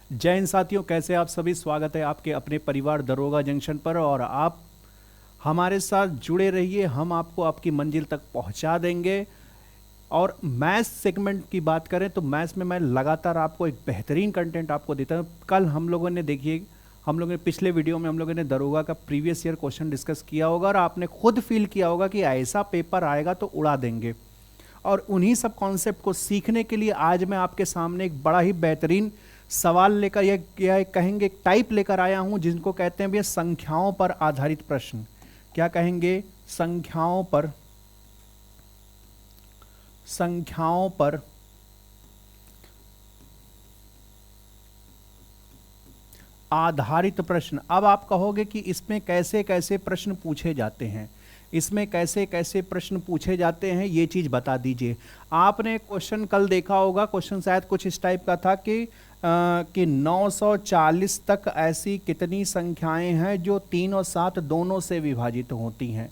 जय हिंद साथियों, कैसे आप सभी। स्वागत है आपके अपने परिवार दरोगा जंक्शन पर और आप हमारे साथ जुड़े रहिए। हम आपको आपकी मंजिल तक पहुंचा देंगे। और मैथ्स सेगमेंट की बात करें तो मैथ्स में मैं लगातार आपको एक बेहतरीन कंटेंट आपको देता हूं। कल हम लोगों ने देखिए, हम लोगों ने पिछले वीडियो में हम लोगों ने दरोगा का प्रीवियस ईयर क्वेश्चन डिस्कस किया होगा और आपने खुद फील किया होगा कि ऐसा पेपर आएगा तो उड़ा देंगे। और उन्हीं सब कॉन्सेप्ट को सीखने के लिए आज मैं आपके सामने एक बड़ा ही बेहतरीन सवाल लेकर या कहेंगे एक टाइप लेकर आया हूं, जिनको कहते हैं भैया संख्याओं पर आधारित प्रश्न। क्या कहेंगे? संख्याओं पर आधारित प्रश्न। अब आप कहोगे कि इसमें कैसे कैसे प्रश्न पूछे जाते हैं, इसमें कैसे कैसे प्रश्न पूछे जाते हैं, ये चीज बता दीजिए। आपने क्वेश्चन कल देखा होगा, क्वेश्चन शायद कुछ इस टाइप का था कि 940 तक ऐसी कितनी संख्याएं हैं जो 3 और 7 दोनों से विभाजित होती हैं,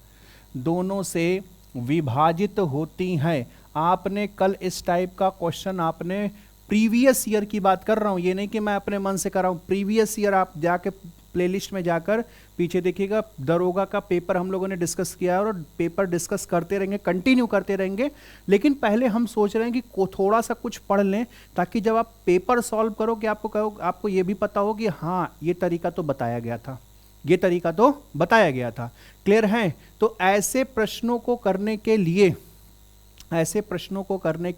दोनों से विभाजित होती हैं। आपने कल इस टाइप का क्वेश्चन आपने प्रीवियस ईयर की बात कर रहा हूं, ये नहीं कि मैं अपने मन से कर रहा हूं। प्रीवियस ईयर आप जाके प्लेलिस्ट में जाकर पीछे देखिएगा, दरोगा का पेपर हम लोगों ने डिस्कस किया और पेपर डिस्कस करते रहेंगे, कंटिन्यू करते रहेंगे। लेकिन पहले हम सोच रहे हैं कि थोड़ा सा कुछ पढ़ लें, ताकि जब आप पेपर सॉल्व करो कि आपको ये भी पता हो कि हाँ ये तरीका तो बताया गया था, ये तरीका तो बताया गया था। क्लियर है? तो ऐसे प्रश्नों को करने के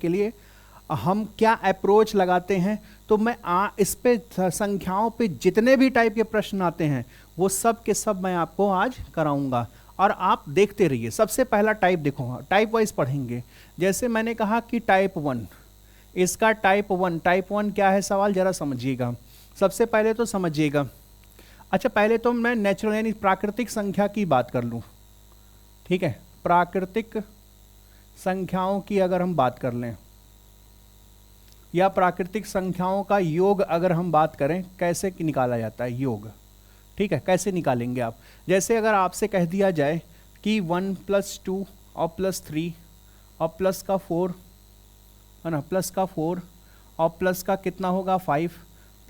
लिए हम क्या अप्रोच लगाते हैं, तो मैं इस पे संख्याओं पे जितने भी टाइप के प्रश्न आते हैं वो सब के सब मैं आपको आज कराऊंगा और आप देखते रहिए। सबसे पहला टाइप देखो, टाइप वाइज पढ़ेंगे। जैसे मैंने कहा कि टाइप 1, इसका टाइप वन क्या है सवाल जरा समझिएगा। सबसे पहले तो समझिएगा, अच्छा पहले तो मैं नेचुरल यानी प्राकृतिक संख्या की बात कर लूं, ठीक है। प्राकृतिक संख्याओं की अगर हम बात कर लें या प्राकृतिक संख्याओं का योग अगर हम बात करें, कैसे निकाला जाता है योग, ठीक है, कैसे निकालेंगे आप। जैसे अगर आपसे कह दिया जाए कि 1 + 2 और +3 और प्लस का 4 है ना, प्लस का 4 और प्लस का कितना होगा 5,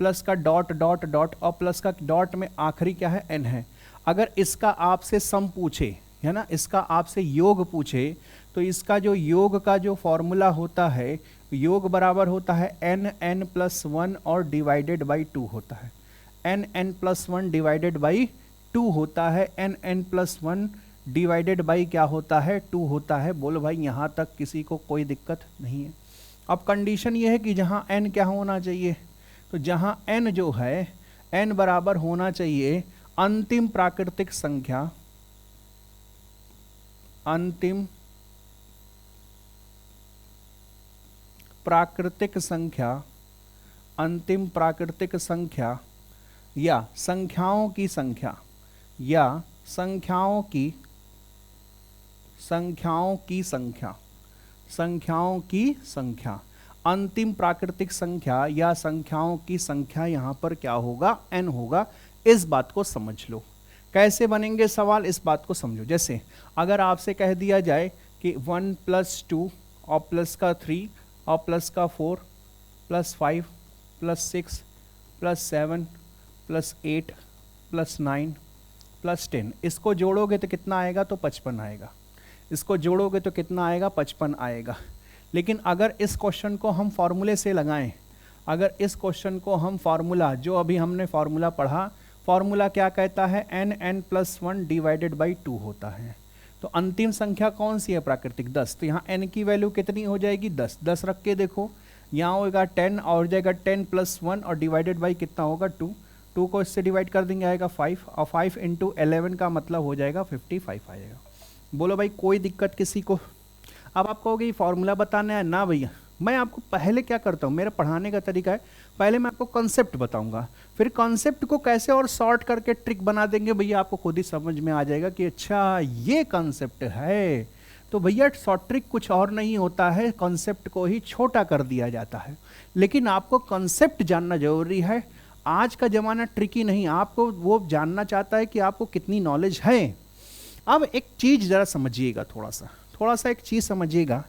प्लस का डॉट डॉट डॉट और प्लस का डॉट में आखिरी क्या है n है। अगर इसका आपसे सम पूछे, है ना, इसका आपसे योग पूछे, तो इसका जो योग का जो फॉर्मूला होता है, योग बराबर होता है n+1 और डिवाइडेड बाई 2 होता है। n+1 डिवाइडेड बाई 2 होता है। n+1 डिवाइडेड बाई क्या होता है? 2 होता है। बोलो भाई यहां तक किसी को कोई दिक्कत नहीं है। अब कंडीशन ये है कि जहां n क्या होना चाहिए, तो जहां n जो है n बराबर होना चाहिए अंतिम प्राकृतिक संख्या, अंतिम प्राकृतिक संख्या, अंतिम प्राकृतिक संख्या या संख्याओं की संख्या, या संख्याओं की संख्या, अंतिम प्राकृतिक संख्या या संख्याओं की संख्या, यहां पर क्या होगा? n होगा। इस बात को समझ लो। कैसे बनेंगे सवाल, इस बात को समझो। जैसे अगर आपसे कह दिया जाए कि 1 + 2 और प्लस का 3 और प्लस का 4 + 5 + 6 + 7 + 8 + 9 + 10, इसको जोड़ोगे तो कितना आएगा? तो 55 आएगा। इसको जोड़ोगे तो कितना आएगा? 55 आएगा। लेकिन अगर इस क्वेश्चन को हम फॉर्मूले से लगाएं, अगर इस क्वेश्चन को हम फॉर्मूला, जो अभी हमने फॉर्मूला पढ़ा, फॉर्मूला क्या कहता है? n+1 डिवाइडेड बाई 2 होता है। तो अंतिम संख्या कौन सी है? प्राकृतिक 10। तो यहाँ n की वैल्यू कितनी हो जाएगी? 10। 10 रख के देखो, यहाँ होगा 10 और हो जाएगा 10+1 और डिवाइडेड बाई कितना होगा? 2। 2 को इससे डिवाइड कर देंगे, आएगा 5 और 5 × 11 का मतलब हो जाएगा 55 आएगा। बोलो भाई कोई दिक्कत किसी को? अब आप कहोगे फॉर्मूला बताना है ना भैया, मैं आपको पहले क्या करता हूँ, मेरा पढ़ाने का तरीका है, पहले मैं आपको कॉन्सेप्ट बताऊंगा, फिर कॉन्सेप्ट को कैसे और शॉर्ट करके ट्रिक बना देंगे भैया, आपको खुद ही समझ में आ जाएगा कि अच्छा ये कॉन्सेप्ट है। तो भैया शॉर्ट ट्रिक कुछ और नहीं होता है, कॉन्सेप्ट को ही छोटा कर दिया जाता है। लेकिन आपको कॉन्सेप्ट जानना जरूरी है। आज का जमाना ट्रिकी नहीं, आपको वो जानना चाहता है कि आपको कितनी नॉलेज है। अब एक चीज जरा समझिएगा, थोड़ा सा एक चीज समझिएगा।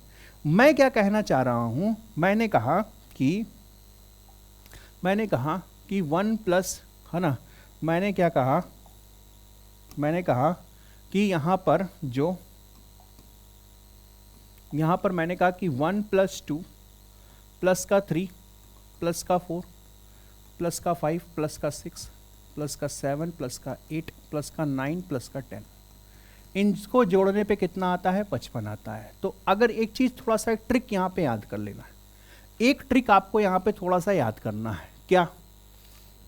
मैं क्या कहना चाह रहा हूं, मैंने कहा कि 1 प्लस, है ना, मैंने क्या कहा, मैंने कहा कि यहाँ पर मैंने कहा कि 1 + 2 प्लस का 3 प्लस का 4 प्लस का 5 प्लस का 6 प्लस का 7 प्लस का 8 प्लस का 9 प्लस का 10, इनको जोड़ने पे कितना आता है? 55 आता है। तो अगर एक चीज़ थोड़ा सा ट्रिक यहाँ पे याद कर लेना है, एक ट्रिक आपको यहाँ पे थोड़ा सा याद करना है, क्या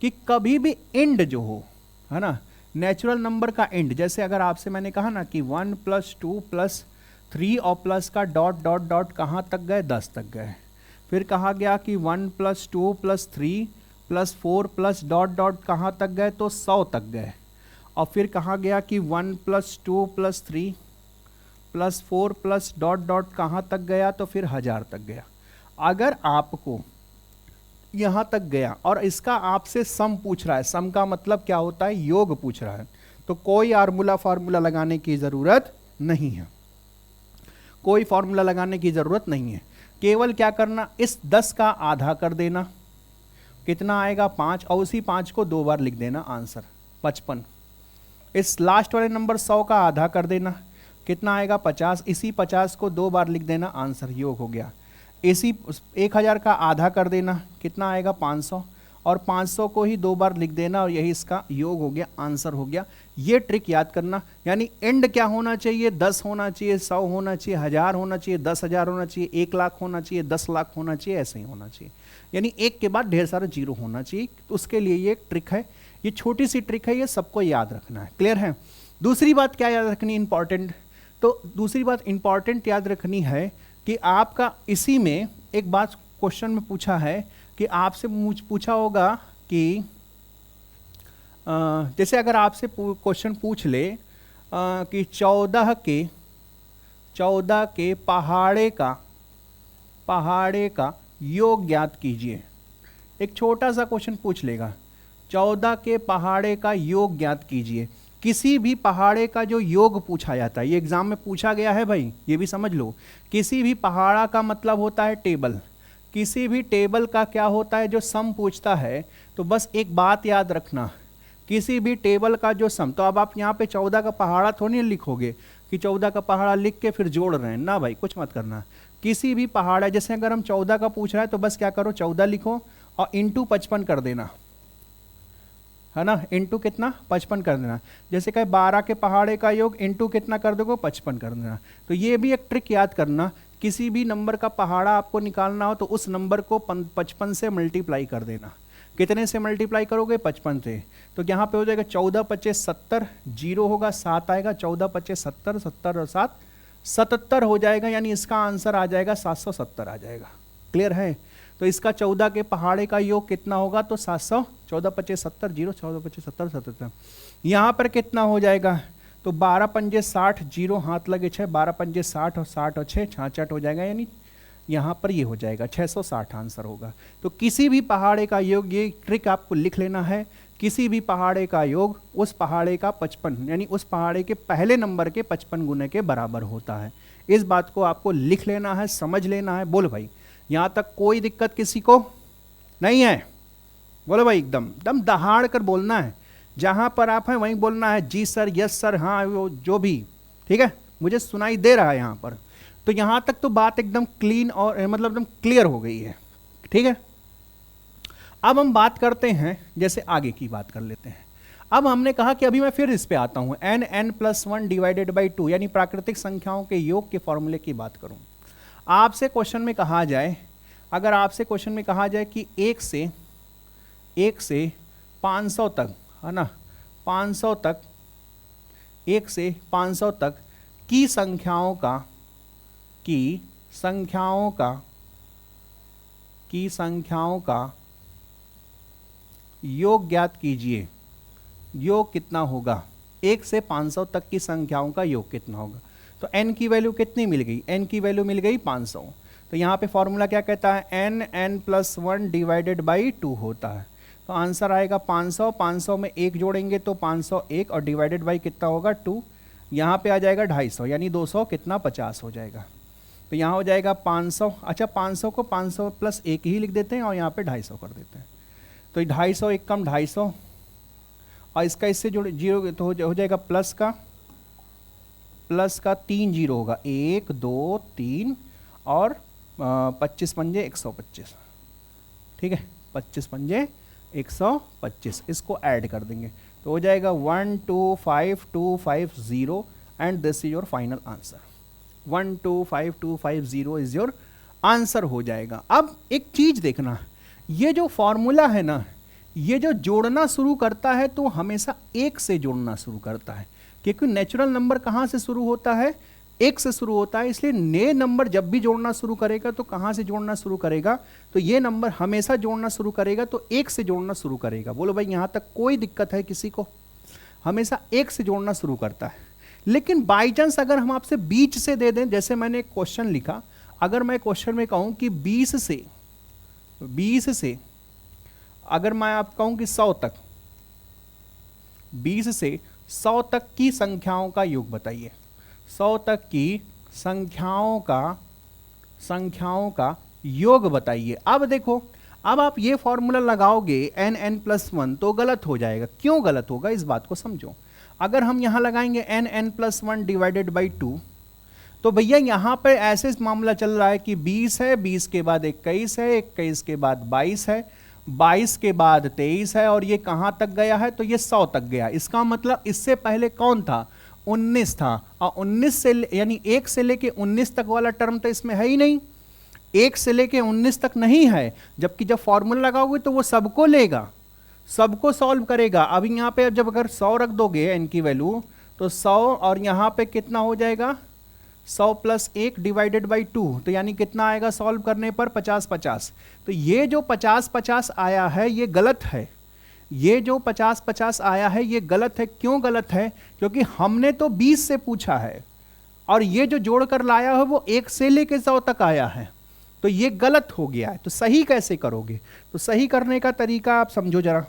कि कभी भी एंड जो हो, है ना, नेचुरल नंबर का एंड, जैसे अगर आपसे मैंने कहा ना कि 1 + 2 + 3 और प्लस का डॉट डॉट डॉट कहाँ तक गए? 10 तक गए। फिर कहा गया कि 1 + 2 + 3 + 4 + डॉट डॉट कहाँ तक गए? तो 100 तक गए। और फिर कहा गया कि 1 + 2 + 3 + 4 + डॉट डॉट कहाँ तक गया? तो फिर 1000 तक गया। अगर आपको यहाँ तक गया और इसका आपसे सम पूछ रहा है, सम का मतलब क्या होता है? योग पूछ रहा है, तो कोई फार्मूला लगाने की ज़रूरत नहीं है, कोई फार्मूला लगाने की ज़रूरत नहीं है। केवल क्या करना, इस 10 का आधा कर देना, कितना आएगा? 5, और उसी 5 को 2 बार लिख देना, आंसर 55। इस लास्ट वाले नंबर 100 का आधा कर देना, कितना आएगा? 50, इसी 50 को 2 बार लिख देना, आंसर योग हो गया। इसी 1000 का आधा कर देना, कितना आएगा? 500, और 500 को ही 2 बार लिख देना, और यही इसका योग हो गया, आंसर हो गया। ये ट्रिक याद करना, यानी एंड क्या होना चाहिए? 10 होना चाहिए, 100 होना चाहिए, 1000 होना चाहिए, 10,000 होना चाहिए, 1 लाख होना चाहिए, 10 लाख होना चाहिए, ऐसे ही होना चाहिए, यानी एक के बाद ढेर सारा जीरो होना चाहिए। तो उसके लिए ये एक ट्रिक है, ये छोटी सी ट्रिक है, ये सबको याद रखना है। क्लियर है? दूसरी बात क्या याद रखनी इंपॉर्टेंट? तो दूसरी बात इंपॉर्टेंट याद रखनी है कि आपका इसी में एक बात क्वेश्चन में पूछा है कि आपसे पूछा होगा कि जैसे अगर आपसे क्वेश्चन पूछ ले कि 14 के पहाड़े का योग ज्ञात कीजिए। एक छोटा सा क्वेश्चन पूछ लेगा, 14 के पहाड़े का योग ज्ञात कीजिए। किसी भी पहाड़े का जो योग पूछा जाता है, ये एग्जाम में पूछा गया है भाई, ये भी समझ लो। किसी भी पहाड़ा का मतलब होता है टेबल, किसी भी टेबल का क्या होता है? जो सम पूछता है। तो बस एक बात याद रखना, किसी भी टेबल का जो सम, तो अब आप यहाँ पे 14 का पहाड़ा थोड़ी लिखोगे कि 14 का पहाड़ा लिख के फिर जोड़ रहे हैं ना भाई, कुछ मत करना। किसी भी पहाड़ा, जैसे अगर हम 14 का पूछ रहा है तो बस क्या करो, 14 लिखो और इंटू 55 कर देना, है ना, इंटू कितना? 55 कर देना। जैसे कहे 12 के पहाड़े का योग इंटू कितना कर दोगे? 55 कर देना। तो ये भी एक ट्रिक याद करना, किसी भी नंबर का पहाड़ा आपको निकालना हो तो उस नंबर को 55 से मल्टीप्लाई कर देना। कितने से मल्टीप्लाई करोगे? 55 से। तो यहाँ पे हो जाएगा 14 × 25 = 70, जीरो होगा 7 आएगा, 14 × 25 = 70, 70 और 7 77 हो जाएगा, यानी इसका आंसर आ जाएगा 770 आ जाएगा। क्लियर है? तो इसका 14 के पहाड़े का योग कितना होगा? तो 700, 14 × 25 = 70, जीरो, 14 × 25 = 70, 77। यहाँ पर कितना हो जाएगा? तो 12 × 5 = 60, जीरो हाथ लगे 6, 12 × 5 = 60 और 60 और 6 66 हो जाएगा, यानी यहाँ पर ये हो जाएगा 660 आंसर होगा। तो किसी भी पहाड़े का योग, ये ट्रिक आपको लिख लेना है, किसी भी पहाड़े का योग उस पहाड़े का 55, यानी उस पहाड़े के पहले नंबर के 55 गुने के बराबर होता है। इस बात को आपको लिख लेना है, समझ लेना है। बोलो भाई, यहाँ तक कोई दिक्कत किसी को नहीं है? बोलो भाई, एकदम दहाड़ कर बोलना है, जहाँ पर आप हैं वहीं बोलना है, जी सर, यस सर, हाँ, वो जो भी, ठीक है, मुझे सुनाई दे रहा है यहाँ पर। तो यहाँ तक तो बात एकदम क्लीन और मतलब एकदम क्लियर हो गई है, ठीक है। अब हम बात करते हैं, जैसे आगे की बात कर लेते हैं। अब हमने कहा कि अभी मैं फिर इस पे आता हूँ, n+1 / 2, यानी प्राकृतिक संख्याओं के योग के फॉर्मूले की बात करूँ। आपसे क्वेश्चन में कहा जाए, अगर आपसे क्वेश्चन में कहा जाए कि 1 से 500 तक, है ना, 500 तक, 1 से 500 तक की संख्याओं का योग ज्ञात कीजिए। योग कितना होगा? 1 से 500 तक की संख्याओं का योग कितना होगा? तो n की वैल्यू कितनी मिल गई? n की वैल्यू मिल गई 500। तो यहाँ पे फॉर्मूला क्या कहता है? n+1 / 2 होता है। तो आंसर आएगा 500, 500 में 1 जोड़ेंगे तो 501 और डिवाइडेड बाई कितना होगा? 2। यहाँ पे आ जाएगा 250, यानी 200 कितना? 50 हो जाएगा। तो यहाँ हो जाएगा 500। अच्छा, 500 को 500 + 1 ही लिख देते हैं और यहाँ पे 250 कर देते हैं। तो 250 एक कम 250 और इसका इससे जुड़ जीरो तो हो जाएगा प्लस का 3 जीरो होगा, 1 2 3 और 25 पंजे 125, ठीक है, 25 पंजे 125, इसको ऐड कर देंगे तो हो जाएगा 125250 and this is your final answer. 125250 is your answer हो जाएगा। अब एक चीज देखना, ये जो फॉर्मूला है ना, ये जो जोड़ना शुरू करता है तो हमेशा एक से जोड़ना शुरू करता है, क्योंकि नेचुरल नंबर कहां से शुरू होता है, एक से शुरू होता है। इसलिए नए नंबर जब भी जोड़ना शुरू करेगा तो कहां से जोड़ना शुरू करेगा, तो ये नंबर हमेशा जोड़ना शुरू करेगा तो एक से जोड़ना शुरू करेगा। बोलो भाई यहां तक कोई दिक्कत है किसी को? हमेशा एक से जोड़ना शुरू करता है। लेकिन बाई चांस अगर हम आपसे बीच से दे दें, जैसे मैंने एक क्वेश्चन लिखा, अगर मैं क्वेश्चन में कहूं कि 20 से अगर मैं आप कहूं कि 100 तक, 20 से 100 तक की संख्याओं का योग बताइए, 100 तक की संख्याओं का योग बताइए। अब देखो, अब आप ये फॉर्मूला लगाओगे n+1 तो गलत हो जाएगा। क्यों गलत होगा इस बात को समझो। अगर हम यहां लगाएंगे n+1 डिवाइडेड बाई 2 तो भैया यहां पर ऐसे मामला चल रहा है कि 20 है, 20 के बाद 21 है, 21 के बाद 22 है, 22 के बाद 23 है और ये कहां तक गया है, तो ये 100 तक गया। इसका मतलब इससे पहले कौन था, 19 था, और 19 से यानी 1 से लेके 19 तक वाला टर्म तो इसमें है ही नहीं, 1 से लेके 19 तक नहीं है। जबकि जब फॉर्मूला लगाओगे तो वो सबको लेगा, सबको सॉल्व करेगा। अभी यहां पे जब अगर 100 रख दोगे n की वैल्यू तो 100 और यहां पे कितना हो जाएगा, 100 प्लस 1 डिवाइडेड बाई 2, तो यानी कितना आएगा सॉल्व करने पर 50-50। तो ये जो 50-50 आया है ये गलत है, ये जो 50-50 आया है ये गलत है। क्यों गलत है, क्योंकि हमने तो 20 से पूछा है और ये जो जोड़कर लाया है वो 1 से लेके 100 तक आया है, तो ये गलत हो गया है। तो सही कैसे करोगे, तो सही करने का तरीका आप समझो जरा।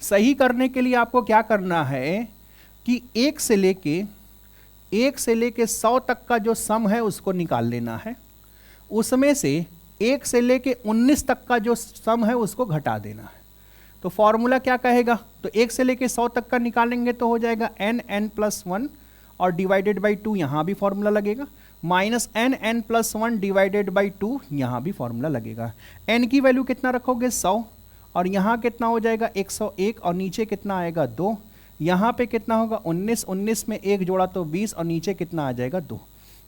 सही करने के लिए आपको क्या करना है कि 1 से लेके 100 तक का जो सम है उसको निकाल लेना है, उसमें से 1 से लेके 19 तक का जो सम है उसको घटा देना है। तो फॉर्मूला क्या कहेगा, तो 1 से लेके 100 तक का निकालेंगे तो हो जाएगा n+1 और डिवाइडेड बाई 2, यहां भी फॉर्मूला लगेगा, माइनस n+1 डिवाइडेड बाई 2, यहां भी फॉर्मूला लगेगा। n की वैल्यू कितना रखोगे 100 और यहां कितना हो जाएगा 101 और नीचे कितना आएगा 2, यहां पे कितना होगा 19, 19 में 1 जोड़ा तो 20 और नीचे कितना आ जाएगा 2।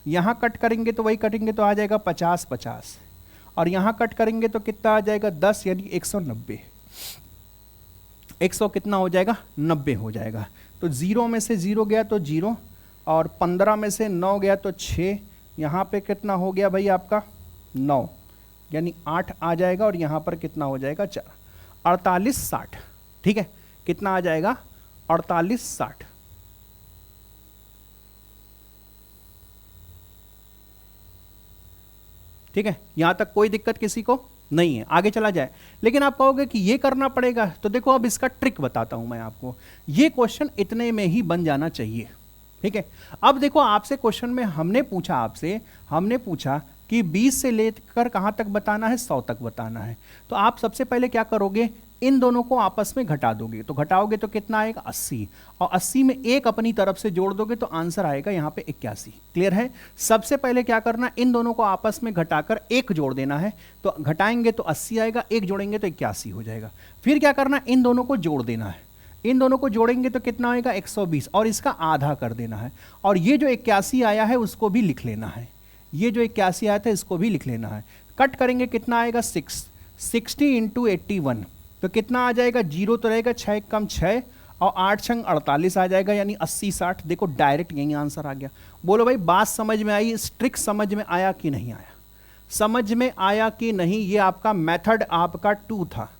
यहां कट करेंगे तो वही कटेंगे तो आ जाएगा 50-50 और यहां कट करेंगे तो कितना आ जाएगा 10 यानी 190, 100 कितना हो जाएगा 90 हो जाएगा। तो 0 में से 0 गया तो 0 और 15 में से 9 गया तो 6, यहाँ पे कितना हो गया भाई आपका 9 यानी 8 आ जाएगा और यहाँ पर कितना हो जाएगा 4, 48-60, ठीक है, कितना आ जाएगा 48-60। ठीक है, यहां तक कोई दिक्कत किसी को नहीं है, आगे चला जाए। लेकिन आप कहोगे कि ये करना पड़ेगा, तो देखो अब इसका ट्रिक बताता हूं मैं आपको। ये क्वेश्चन इतने में ही बन जाना चाहिए, ठीक है। अब देखो आपसे क्वेश्चन में हमने पूछा कि 20 से लेकर कहां तक बताना है, 100 तक बताना है। तो आप सबसे पहले क्या करोगे, इन दोनों को आपस में घटा दोगे, तो घटाओगे तो कितना आएगा 80 और 80 में 1 अपनी तरफ से जोड़ दोगे तो आंसर आएगा यहाँ पे 81। क्लियर है। सबसे पहले क्या करना, इन दोनों को आपस में घटाकर 1 जोड़ देना है, तो घटाएंगे तो 80 आएगा, 1 जोड़ेंगे तो 81 हो जाएगा। फिर क्या करना, इन दोनों को जोड़ देना है, इन दोनों को जोड़ेंगे तो कितना आएगा 120 और इसका आधा कर देना है, और ये जो 81 आया है उसको भी लिख लेना है, ये जो 81 आया था इसको भी लिख लेना है। कट करेंगे कितना आएगा 60 इंटू 81, तो कितना आ जाएगा, 0 तो रहेगा, 6 कम 6 और 8 छंग 48 आ जाएगा, यानी 80-60। देखो डायरेक्ट यही आंसर आ गया। बोलो भाई बात समझ में आई, ट्रिक समझ में आया कि नहीं आया, समझ में आया कि नहीं। ये आपका मेथड आपका 2 था,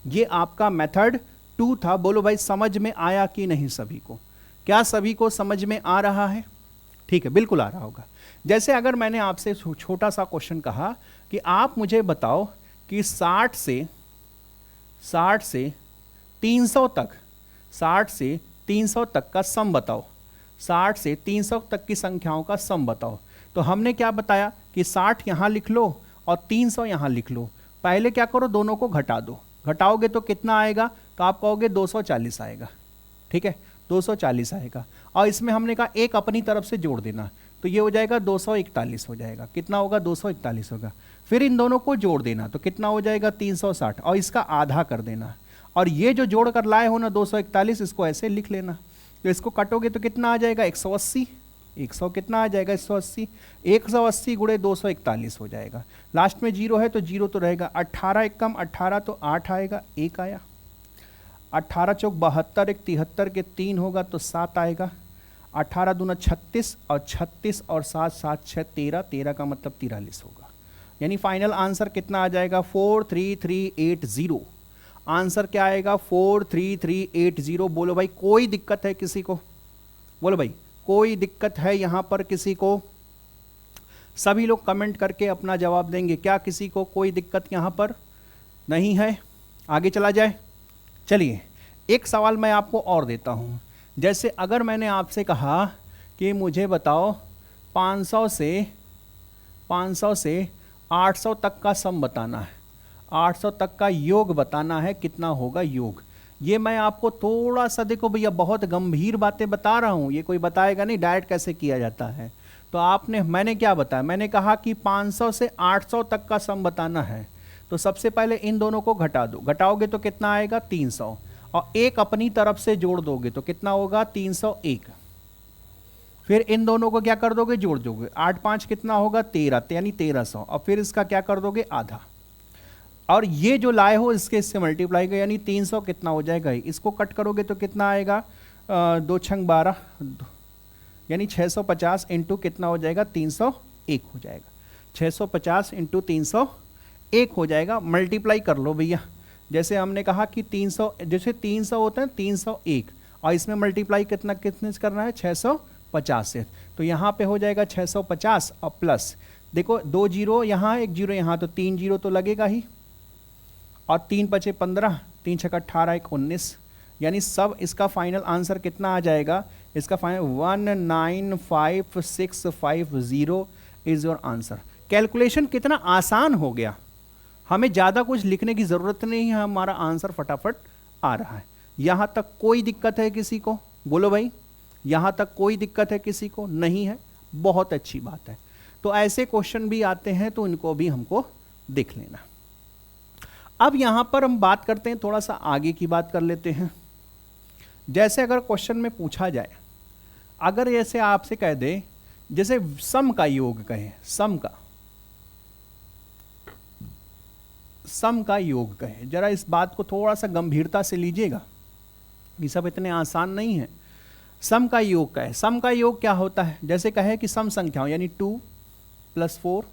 ये आपका मेथड 2 था। बोलो भाई समझ में आया कि नहीं सभी को, क्या सभी को समझ में आ रहा है? ठीक है, बिल्कुल आ रहा होगा। जैसे अगर मैंने आपसे छोटा सा क्वेश्चन कहा कि आप मुझे बताओ कि 60 से 300 तक, 60 से 300 तक का सम बताओ, 60 से 300 तक की संख्याओं का सम बताओ। तो हमने क्या बताया कि 60 यहां लिख लो और 300 यहां लिख लो। पहले क्या करो, दोनों को घटा दो, घटाओगे तो कितना आएगा, तो आप कहोगे 240 आएगा, ठीक है 240 आएगा। और इसमें हमने कहा एक अपनी तरफ से जोड़ देना, तो ये हो जाएगा 241 हो जाएगा। कितना होगा, 241 होगा। फिर इन दोनों को जोड़ देना तो कितना हो जाएगा 360, और इसका आधा कर देना। और ये जो जोड़ कर लाए हो ना 241, इसको ऐसे लिख लेना। तो इसको काटोगे तो कितना आ जाएगा 180, 100 कितना आ जाएगा 180, 180 गुणे 241 हो जाएगा। लास्ट में जीरो है तो जीरो तो रहेगा, 18 एक कम 18 तो 8 आएगा, 1 आया। 18 चौक 72, एक 73 के 3 होगा तो 7 आएगा। 18 दूना 36 और 36 और 7 7 6 13, 13 का मतलब 43 होगा। यानी फाइनल आंसर कितना आ जाएगा 43380। आंसर क्या आएगा 43380। बोलो भाई कोई दिक्कत है किसी को, बोलो भाई कोई दिक्कत है यहां पर किसी को? सभी लोग कमेंट करके अपना जवाब देंगे। क्या किसी को कोई दिक्कत यहां पर नहीं है? आगे चला जाए। चलिए एक सवाल मैं आपको और देता हूं। जैसे अगर मैंने आपसे कहा कि मुझे बताओ 500 से 800 तक का सम बताना है, 800 तक का योग बताना है, कितना होगा योग? ये मैं आपको थोड़ा सा, देखो भैया बहुत गंभीर बातें बता रहा हूं, ये कोई बताएगा नहीं डायरेक्ट कैसे किया जाता है। तो मैंने क्या बताया, मैंने कहा कि 500 से 800 तक का सम बताना है। तो सबसे पहले इन दोनों को घटा दो, घटाओगे तो कितना आएगा 300, और एक अपनी तरफ से जोड़ दोगे तो कितना होगा 301। फिर इन दोनों को क्या कर दोगे, जोड़ दोगे, 8 5 कितना होगा 13, यानी 1300, और फिर इसका क्या कर दोगे आधा, और ये जो लाए हो इससे मल्टीप्लाई का, यानी 300 कितना हो जाएगा, इसको कट करोगे तो कितना आएगा 2 छंग 12, यानी 650 इंटू कितना हो जाएगा 301 हो जाएगा। 650 इंटू 301 हो जाएगा। मल्टीप्लाई कर लो भैया, जैसे हमने कहा कि 300, जैसे 300 होता है 301, और इसमें मल्टीप्लाई कितने करना है 650 से, तो यहाँ पे हो जाएगा 650 और प्लस, देखो 2 जीरो यहाँ, 1 जीरो यहाँ, तो 3 जीरो तो लगेगा ही, और 3 पचे 15, 3 छक्का 18, 1 19, यानी सब इसका फाइनल आंसर कितना आ जाएगा, इसका final 195,650 is your answer. Calculation कितना आसान हो गया, हमें ज़्यादा कुछ लिखने की ज़रूरत नहीं है, हमारा आंसर फटाफट आ रहा है। यहाँ तक कोई दिक्कत है किसी को? बोलो भाई, यहाँ तक कोई दिक्कत है किसी को? नहीं है, बहुत अच्छी बात है। तो ऐसे क्वेश्चन भी आते हैं तो इनको भी हमको देख लेना। अब यहाँ पर हम बात करते हैं, थोड़ा सा आगे की बात कर लेते हैं। जैसे अगर क्वेश्चन में पूछा जाए, अगर ऐसे आपसे कह दे, जैसे सम का योग कहे, सम का योग कहे, जरा इस बात को थोड़ा सा गंभीरता से लीजिएगा, ये सब इतने आसान नहीं है। सम का योग कहे, सम का योग क्या होता है? जैसे कहे कि सम संख्याओं, यानी 2 + 4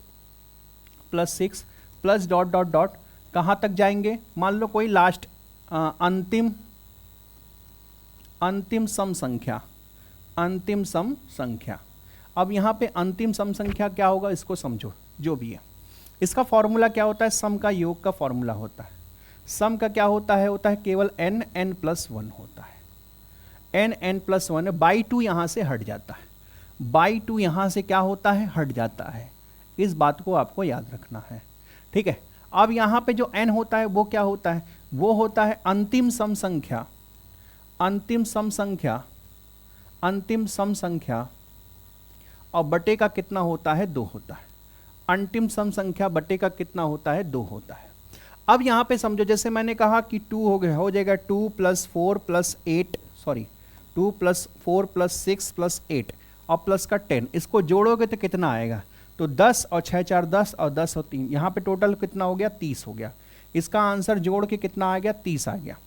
+ 6 प्लस डॉट डॉट डॉट, कहाँ तक जाएंगे? मान लो कोई लास्ट अंतिम सम संख्या। अब यहाँ पे अंतिम सम संख्या क्या होगा, इसको समझो। जो भी है इसका फॉर्मूला क्या होता है, सम का योग का फॉर्मूला होता है। सम का क्या होता है केवल n+1 होता है। n+1 बाई 2 यहाँ से हट जाता है, बाई 2 यहाँ से क्या होता है, हट जाता है। इस बात को आपको याद रखना है, ठीक है। अब यहाँ पे जो n होता है वो क्या होता है, वो होता है अंतिम सम संख्या, और बटे का कितना होता है, 2 होता है। अंतिम सम संख्या बटे का कितना होता है, 2 होता है। अब यहाँ पे समझो, जैसे मैंने कहा कि 2 हो जाएगा 2 + 4 + 8, सॉरी 2 + 4 + 6 + 8 और प्लस का 10, इसको जोड़ोगे तो कितना आएगा, तो 10 और 6 4 10 और 10 और 3, यहाँ पे टोटल कितना हो गया, 30 हो गया। इसका आंसर जोड़ के कितना आ गया, 30 आ गया।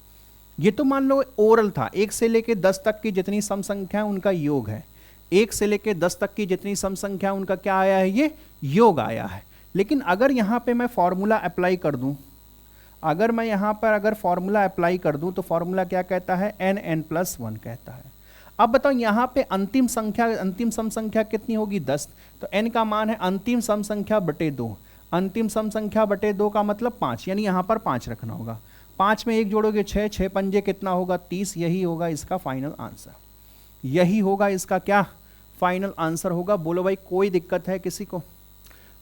ये तो मान लो ओरल था, 1 से लेके 10 तक की जितनी सम संख्या है उनका योग है। 1 से लेके 10 तक की जितनी सम संख्या है उनका क्या आया है, ये योग आया है। लेकिन अगर यहाँ पे मैं फॉर्मूला अप्लाई कर दूं, अगर मैं यहाँ पर अगर फॉर्मूला अप्लाई कर दूं, तो फॉर्मूला क्या कहता है, n+1 कहता है। अब बताओ यहाँ पे अंतिम सम संख्या कितनी होगी, 10, तो n का मान है अंतिम सम संख्या बटे 2। अंतिम सम संख्या बटे 2 का मतलब 5, यानी यहाँ पर 5 रखना होगा। 5 में 1 जोड़ोगे 6, 6 पंजे कितना होगा, 30। यही होगा इसका फाइनल आंसर, यही होगा इसका क्या फाइनल आंसर होगा। बोलो भाई कोई दिक्कत है किसी को?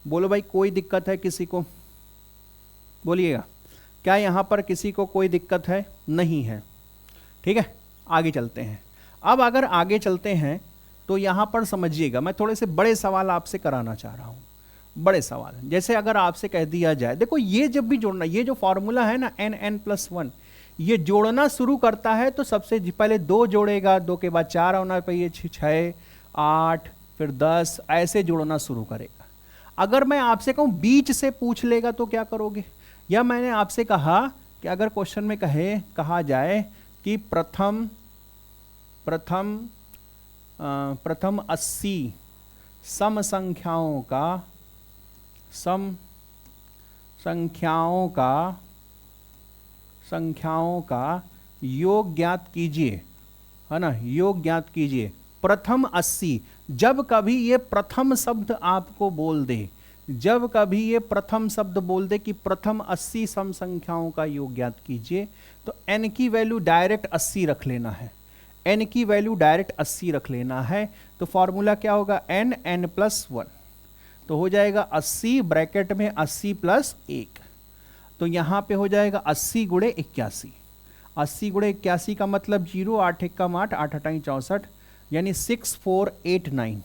बोलो भाई कोई दिक्कत है किसी को? बोलिएगा क्या यहाँ पर किसी को कोई दिक्कत है? नहीं है। ठीक है, आगे चलते हैं। अब अगर आगे चलते हैं तो यहाँ पर समझिएगा, मैं थोड़े से बड़े सवाल आपसे कराना चाह रहा हूँ। बड़े सवाल जैसे अगर आपसे कह दिया जाए, देखो ये जब भी जोड़ना, ये जो फॉर्मूला है ना n+1, ये जोड़ना शुरू करता है तो सबसे पहले 2 जोड़ेगा, 2 के बाद 4 होना चाहिए, 6, 8, फिर 10, ऐसे जोड़ना शुरू करेगा। अगर मैं आपसे कहूँ बीच से पूछ लेगा तो क्या करोगे? या मैंने आपसे कहा कि अगर क्वेश्चन में कहा जाए कि प्रथम 80 सम संख्याओं का योग ज्ञात कीजिए, है ना, योग ज्ञात कीजिए। प्रथम 80, जब कभी ये प्रथम शब्द आपको बोल दे, जब कभी ये प्रथम शब्द बोल दे कि प्रथम 80 सम संख्याओं का योग ज्ञात कीजिए, तो n की वैल्यू डायरेक्ट 80 रख लेना है। n की वैल्यू डायरेक्ट 80 रख लेना है। तो फॉर्मूला क्या होगा? n+1, तो हो जाएगा 80 ब्रैकेट में 80 + 1, तो यहां पे हो जाएगा 80 × 81। 80 × 81 का मतलब 0, 8 × 1 8, 8 × 8 64, यानी 6489।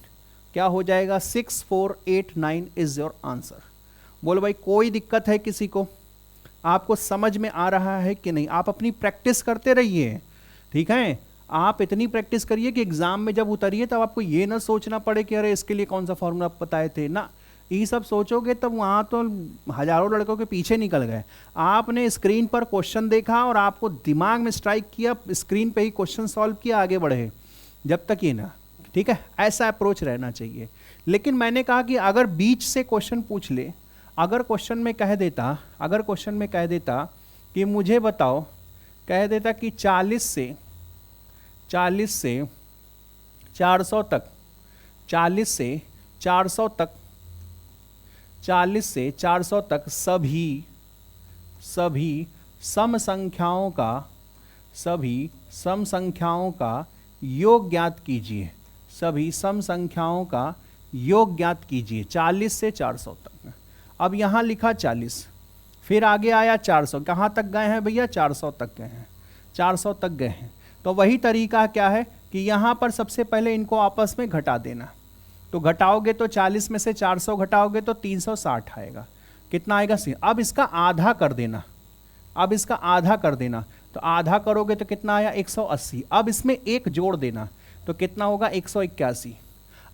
क्या हो जाएगा? 6489 इज योर आंसर। बोलो भाई कोई दिक्कत है किसी को? आपको समझ में आ रहा है कि नहीं? आप अपनी प्रैक्टिस करते रहिए, ठीक है। आप इतनी प्रैक्टिस करिए कि एग्जाम में जब उतरिए तब आपको ये ना सोचना पड़े कि अरे इसके लिए कौन सा फॉर्मूला बताए थे ना। ये सब सोचोगे तब वहाँ तो हजारों लड़कों के पीछे निकल गए। आपने स्क्रीन पर क्वेश्चन देखा और आपको दिमाग में स्ट्राइक किया, स्क्रीन पे ही क्वेश्चन सॉल्व किया, आगे बढ़े, जब तक ये ना, ठीक है, ऐसा अप्रोच रहना चाहिए। लेकिन मैंने कहा कि अगर बीच से क्वेश्चन पूछ ले, अगर क्वेश्चन में कह देता कि मुझे बताओ, कह देता कि 40 से 400 तक, 40 से 400 तक, 40 से 400 तक सभी सम संख्याओं का योग ज्ञात कीजिए। सभी सम संख्याओं का योग ज्ञात कीजिए 40 से 400 तक। अब यहां लिखा 40, फिर आगे आया 400, कहां तक गए हैं भैया? 400 तक गए हैं, 400 तक गए हैं। तो वही तरीका क्या है कि यहां पर सबसे पहले इनको आपस में घटा देना। तो घटाओगे तो 40 में से 400 घटाओगे तो 360 आएगा। कितना आएगा? अब इसका आधा कर देना, तो आधा करोगे तो कितना आया? 180। अब इसमें एक जोड़ देना तो कितना होगा? 181।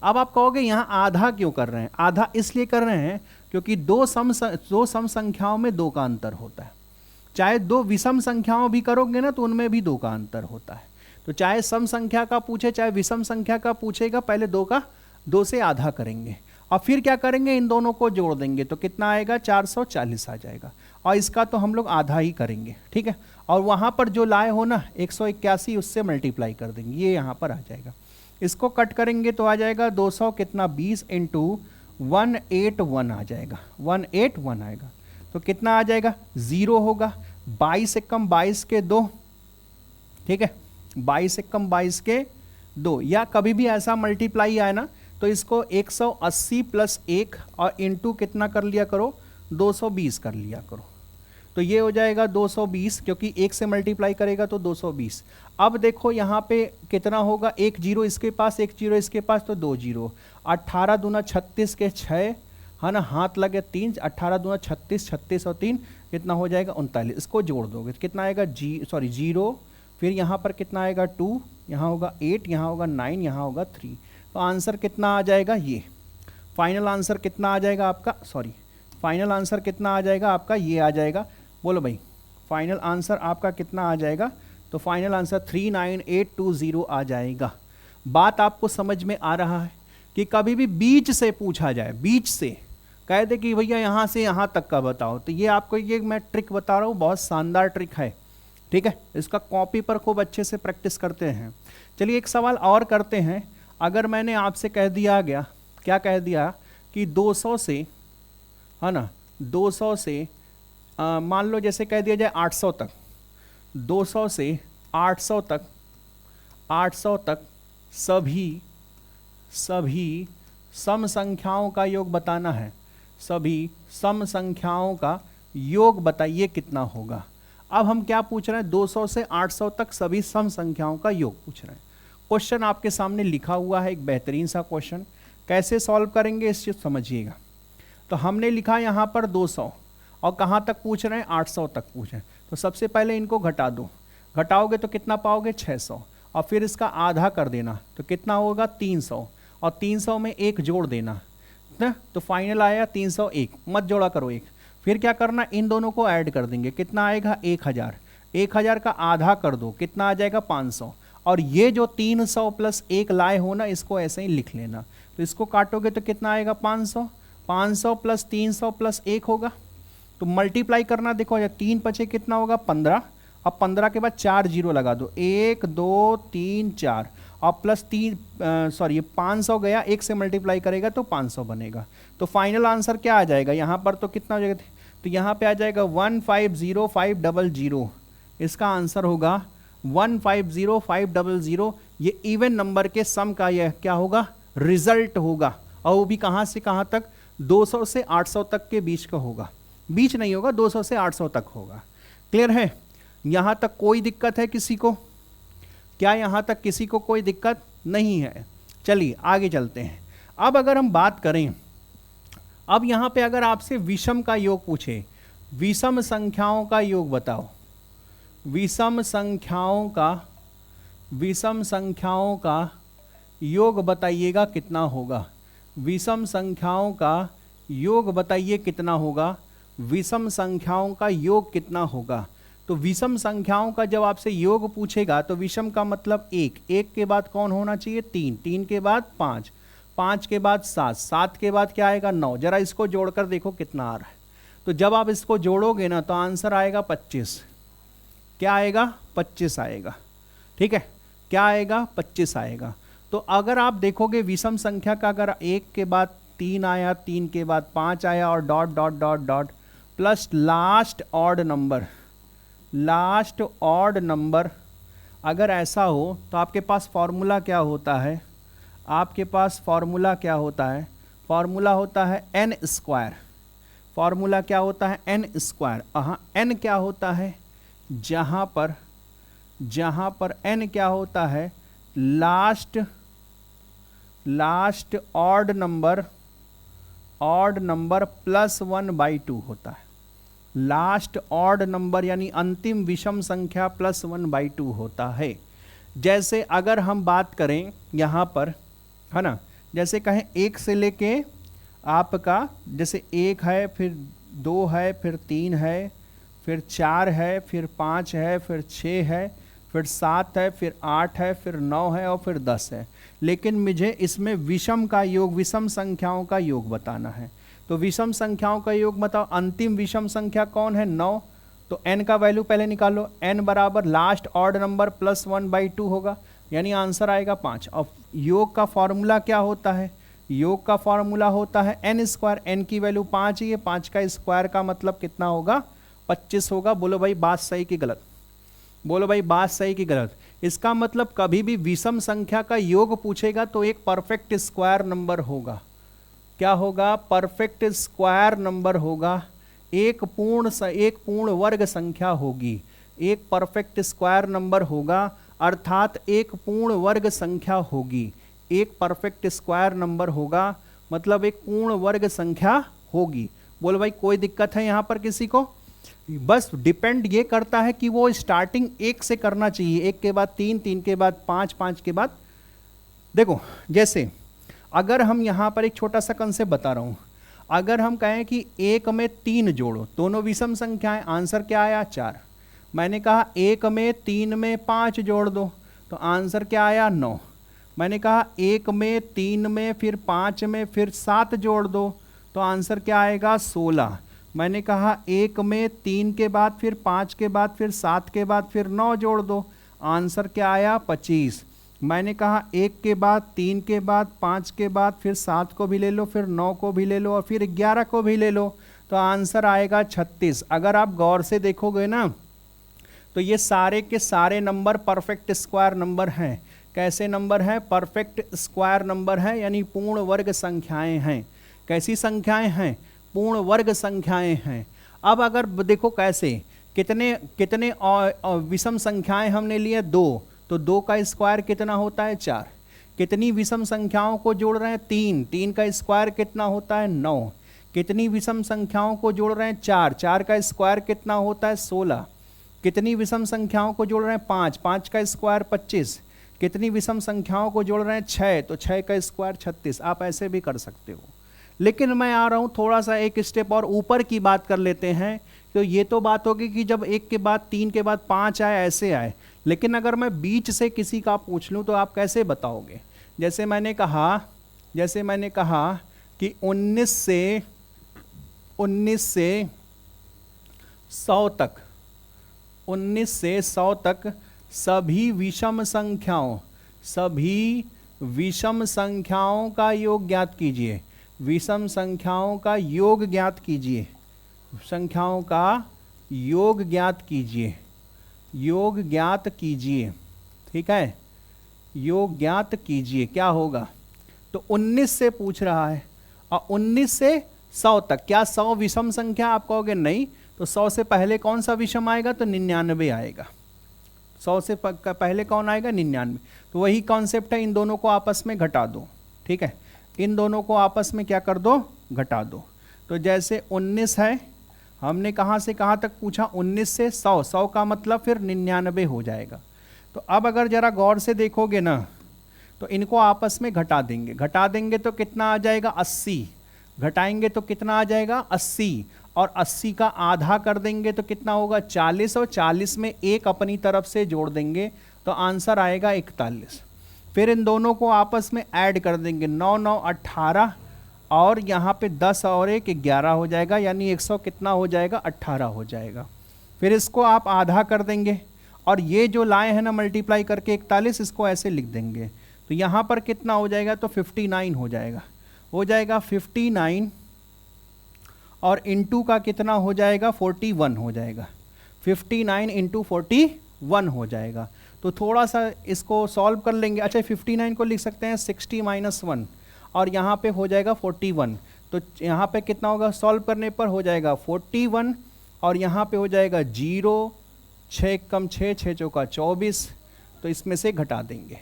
अब आप कहोगे यहां आधा क्यों कर रहे हैं? आधा इसलिए कर रहे हैं क्योंकि दो सम संख्याओं में 2 का अंतर होता है। चाहे 2 विषम संख्याओं भी करोगे ना तो उनमें भी 2 का अंतर होता है। तो चाहे सम संख्या का पूछे चाहे विषम संख्या का पूछेगा, पहले 2 से आधा करेंगे और फिर क्या करेंगे? इन दोनों को जोड़ देंगे तो कितना आएगा? 440 आ जाएगा। और इसका तो हम लोग आधा ही करेंगे, ठीक है। और वहां पर जो लाए हो ना 181, उससे मल्टीप्लाई कर देंगे, ये यहां पर आ जाएगा। इसको कट करेंगे तो आ जाएगा 200 कितना? 20 × 181 आ जाएगा, 181 आएगा। तो कितना आ जाएगा? 0 होगा। 22 से कम 22 के 2, ठीक है, 22 से कम 22 के 2, या कभी भी ऐसा मल्टीप्लाई आए ना तो इसको 180 + 1 और इंटू कितना कर लिया करो? 220 कर लिया करो। तो ये हो जाएगा 220, क्योंकि 1 से मल्टीप्लाई करेगा तो 220। अब देखो यहाँ पे कितना होगा? 1 0 इसके पास, 1 0 इसके पास, तो 2 0। 18 दूना 36 के 6, है ना, हाथ लगे 3, 18 दूना 36, 36 और 3 कितना हो जाएगा? 39। इसको जोड़ दोगे तो कितना आएगा? 0, फिर यहाँ पर कितना आएगा? 2, यहाँ होगा 8, यहाँ होगा 9, यहाँ होगा 3। तो आंसर कितना आ जाएगा? ये फाइनल आंसर कितना आ जाएगा आपका? फाइनल आंसर कितना आ जाएगा आपका? ये आ जाएगा। बोलो भाई फाइनल आंसर आपका कितना आ जाएगा? तो फाइनल आंसर 39820 आ जाएगा। बात आपको समझ में आ रहा है कि कभी भी बीच से पूछा जाए, बीच से कह दे कि भैया यहाँ से यहाँ तक का बताओ, तो ये आपको ये मैं ट्रिक बता रहा हूँ, बहुत शानदार ट्रिक है, ठीक है। इसका कॉपी पर खूब अच्छे से प्रैक्टिस करते हैं। चलिए एक सवाल और करते हैं। अगर मैंने आपसे कह दिया गया, क्या कह दिया कि 200 से, है ना, 200 से मान लो जैसे कह दिया जाए 800 तक, 200 से 800 तक सभी सम संख्याओं का योग बताना है। सभी सम संख्याओं का योग बताइए कितना होगा। अब हम क्या पूछ रहे हैं, 200 से 800 तक सभी सम संख्याओं का योग पूछ रहे हैं। क्वेश्चन आपके सामने लिखा हुआ है, एक बेहतरीन सा क्वेश्चन। कैसे सॉल्व करेंगे इस चीज समझिएगा। तो हमने लिखा यहाँ पर 200 और कहाँ तक पूछ रहे हैं, 800 तक पूछ रहे हैं। तो सबसे पहले इनको घटा दो, घटाओगे तो कितना पाओगे, 600, और फिर इसका आधा कर देना तो कितना होगा, 300, और 300 में एक जोड़ देना ना, तो फाइनल आया 301। मत जोड़ा करो एक, फिर क्या करना, इन दोनों को ऐड कर देंगे, कितना आएगा 1000। 1000 का आधा कर दो, कितना आ जाएगा 500। और ये जो 300 प्लस 1 लाए हो ना, इसको ऐसे ही लिख लेना। तो इसको काटोगे तो कितना आएगा 500, 500 प्लस 300 प्लस 1 होगा। तो मल्टीप्लाई करना, देखो या 3 बचे कितना होगा 15। अब 15 के बाद 4 जीरो लगा दो, 1 2 3 4, और प्लस 3 सॉरी ये 500 गया, 1 से मल्टीप्लाई करेगा तो 500 बनेगा। तो फाइनल आंसर क्या आ जाएगा यहाँ पर, तो कितना हो जाएगा, तो यहाँ पे आ जाएगा 150500। इसका आंसर होगा 150500। ये इवन नंबर के सम का यह क्या होगा, रिजल्ट होगा। और वो भी कहाँ से कहाँ तक, 200 से 800 तक के बीच का होगा, बीच नहीं होगा, 200 से 800 तक होगा। क्लियर है, यहाँ तक कोई दिक्कत है किसी को, क्या यहाँ तक किसी को कोई दिक्कत नहीं है। चलिए आगे चलते हैं। अब अगर हम बात करें, अब यहाँ पे अगर आपसे विषम का योग पूछे, विषम संख्याओं का योग बताओ, विषम संख्याओं का योग बताइएगा कितना होगा, विषम संख्याओं का योग बताइए कितना होगा, विषम संख्याओं का योग कितना होगा। तो विषम संख्याओं का जब आपसे योग पूछेगा तो विषम का मतलब 1, 1 के बाद कौन होना चाहिए, 3, 3 के बाद 5, 5 के बाद 7, 7 के बाद क्या आएगा 9। जरा इसको जोड़कर देखो कितना आ रहा है। तो जब आप इसको जोड़ोगे ना तो आंसर आएगा 25। क्या आएगा, 25 आएगा। ठीक है, क्या आएगा, 25 आएगा। तो अगर आप देखोगे विषम संख्या का, अगर 1 के बाद 3 आया, 3 के बाद 5 आया, और dot dot dot dot plus last odd number, अगर ऐसा हो तो आपके पास फॉर्मूला क्या होता है, आपके पास फॉर्मूला क्या होता है, फॉर्मूला होता है n स्क्वायर। फॉर्मूला क्या होता है, n स्क्वायर। n क्या होता है, जहां पर n क्या होता है, लास्ट ऑड नंबर प्लस 1/2 होता है। लास्ट ऑड नंबर यानी अंतिम विषम संख्या प्लस 1/2 होता है। जैसे अगर हम बात करें यहाँ पर, है ना, जैसे कहें 1 से लेके आपका, जैसे 1 है, फिर 2 है, फिर 3 है, फिर 4 है, फिर 5 है, फिर 6 है, फिर 7 है, फिर 8 है, फिर 9 है, और फिर 10 है। लेकिन मुझे इसमें विषम का योग, विषम संख्याओं का योग बताना है। तो विषम संख्याओं का योग बताओ, अंतिम विषम संख्या कौन है, 9। तो n का वैल्यू पहले निकालो, n बराबर लास्ट ऑड नंबर प्लस 1/2 होगा, यानी आंसर आएगा 5। और योग का फॉर्मूला क्या होता है, योग का फॉर्मूला होता है n स्क्वायर। n की वैल्यू 5 ही है, 5 का स्क्वायर का मतलब कितना होगा, 25 होगा। बोलो भाई बात सही कि गलत, बोलो भाई बात सही कि गलत। इसका मतलब कभी भी विषम संख्या का योग पूछेगा तो एक परफेक्ट स्क्वायर नंबर होगा। क्या होगा, परफेक्ट स्क्वायर नंबर होगा। एक पूर्ण वर्ग संख्या होगी, एक परफेक्ट स्क्वायर नंबर होगा, अर्थात एक पूर्ण वर्ग संख्या होगी। एक परफेक्ट स्क्वायर नंबर होगा मतलब एक पूर्ण वर्ग संख्या होगी। बोलो भाई कोई दिक्कत है यहां पर किसी को? बस डिपेंड ये करता है कि वो स्टार्टिंग 1 से करना चाहिए, 1 के बाद 3, 3 के बाद 5, 5 के बाद। देखो जैसे अगर हम यहाँ पर एक छोटा सा कंसेप्ट बता रहा हूँ, अगर हम कहें कि 1 में 3 जोड़ो, दोनों विषम संख्याएं, आंसर क्या आया 4। मैंने कहा 1 में 3 में 5 जोड़ दो तो आंसर क्या आया 9। मैंने कहा 1 में 3 में फिर 5 में फिर 7 जोड़ दो तो आंसर क्या आएगा 16। मैंने कहा 1 में 3 के बाद फिर 5 के बाद फिर 7 के बाद फिर 9 जोड़ दो, आंसर क्या आया 25। मैंने कहा 1 के बाद 3 के बाद 5 के बाद फिर 7 को भी ले लो, फिर 9 को भी ले लो और फिर 11 को भी ले लो तो आंसर आएगा 36। अगर आप गौर से देखोगे ना तो ये सारे के सारे नंबर परफेक्ट स्क्वायर नंबर हैं। कैसे नंबर हैं? परफेक्ट स्क्वायर नंबर हैं, यानी पूर्ण वर्ग संख्याएं हैं। कैसी संख्याएं हैं? पूर्ण वर्ग संख्याएं हैं। अब अगर देखो कैसे, कितने कितने विषम संख्याएं हमने लिए 2, तो 2 का स्क्वायर कितना होता है 4। कितनी विषम संख्याओं को जोड़ रहे हैं 3, 3 का स्क्वायर कितना होता है 9। कितनी विषम संख्याओं को जोड़ रहे हैं 4, 4 का स्क्वायर कितना होता है 16। कितनी विषम संख्याओं को जोड़ रहे हैं 5, 5 का स्क्वायर 25। कितनी विषम संख्याओं को जोड़ रहे हैं 6, तो 6 का स्क्वायर 36। आप ऐसे भी कर सकते हो, लेकिन मैं आ रहा हूं थोड़ा सा एक स्टेप और ऊपर की बात कर लेते हैं। तो ये तो बात होगी कि जब 1 के बाद 3 के बाद 5 आए ऐसे आए, लेकिन अगर मैं बीच से किसी का पूछ लूं तो आप कैसे बताओगे? जैसे मैंने कहा कि 19 से 100 तक, 19 से 100 तक सभी विषम संख्याओं का योग ज्ञात कीजिए। विषम संख्याओं का योग ज्ञात कीजिए, संख्याओं का योग ज्ञात कीजिए, योग ज्ञात कीजिए, ठीक है, योग ज्ञात कीजिए। क्या होगा? तो 19 से पूछ रहा है और 19 से 100 तक, क्या 100 विषम संख्या? आप कहोगे नहीं, तो 100 से पहले कौन सा विषम आएगा? तो 99 आएगा। 100 से पहले कौन आएगा? 99। तो वही कॉन्सेप्ट है, इन दोनों को आपस में घटा दो, ठीक है, इन दोनों को आपस में क्या कर दो? घटा दो। तो जैसे 19 है, हमने कहाँ से कहाँ तक पूछा? 19 से 100, 100 का मतलब फिर 99 हो जाएगा। तो अब अगर जरा गौर से देखोगे ना, तो इनको आपस में घटा देंगे तो कितना आ जाएगा? 80। घटाएंगे तो कितना आ जाएगा? 80, और 80 का आधा कर देंगे तो कितना होगा? 40, और 40 में 1 अपनी तरफ से जोड़ देंगे तो आंसर आएगा 41। फिर इन दोनों को आपस में ऐड कर देंगे, 9 9 18, और यहाँ पे 10 और 1 11 हो जाएगा, यानी 100 कितना हो जाएगा? 18 हो जाएगा। फिर इसको आप आधा कर देंगे, और ये जो लाए हैं ना मल्टीप्लाई करके 41, इसको ऐसे लिख देंगे, तो यहाँ पर कितना हो जाएगा? तो 59 हो जाएगा। 59, और इंटू का कितना हो जाएगा? 41 हो जाएगा। 59 इंटू 41 हो जाएगा। तो थोड़ा सा इसको सॉल्व कर लेंगे। अच्छा, 59 को लिख सकते हैं 60 - 1, और यहाँ पे हो जाएगा 41। तो यहाँ पे कितना होगा? सॉल्व करने पर हो जाएगा 41, और यहाँ पे हो जाएगा 0, 6 कम 6, 6 चौका 24। तो इसमें से घटा देंगे,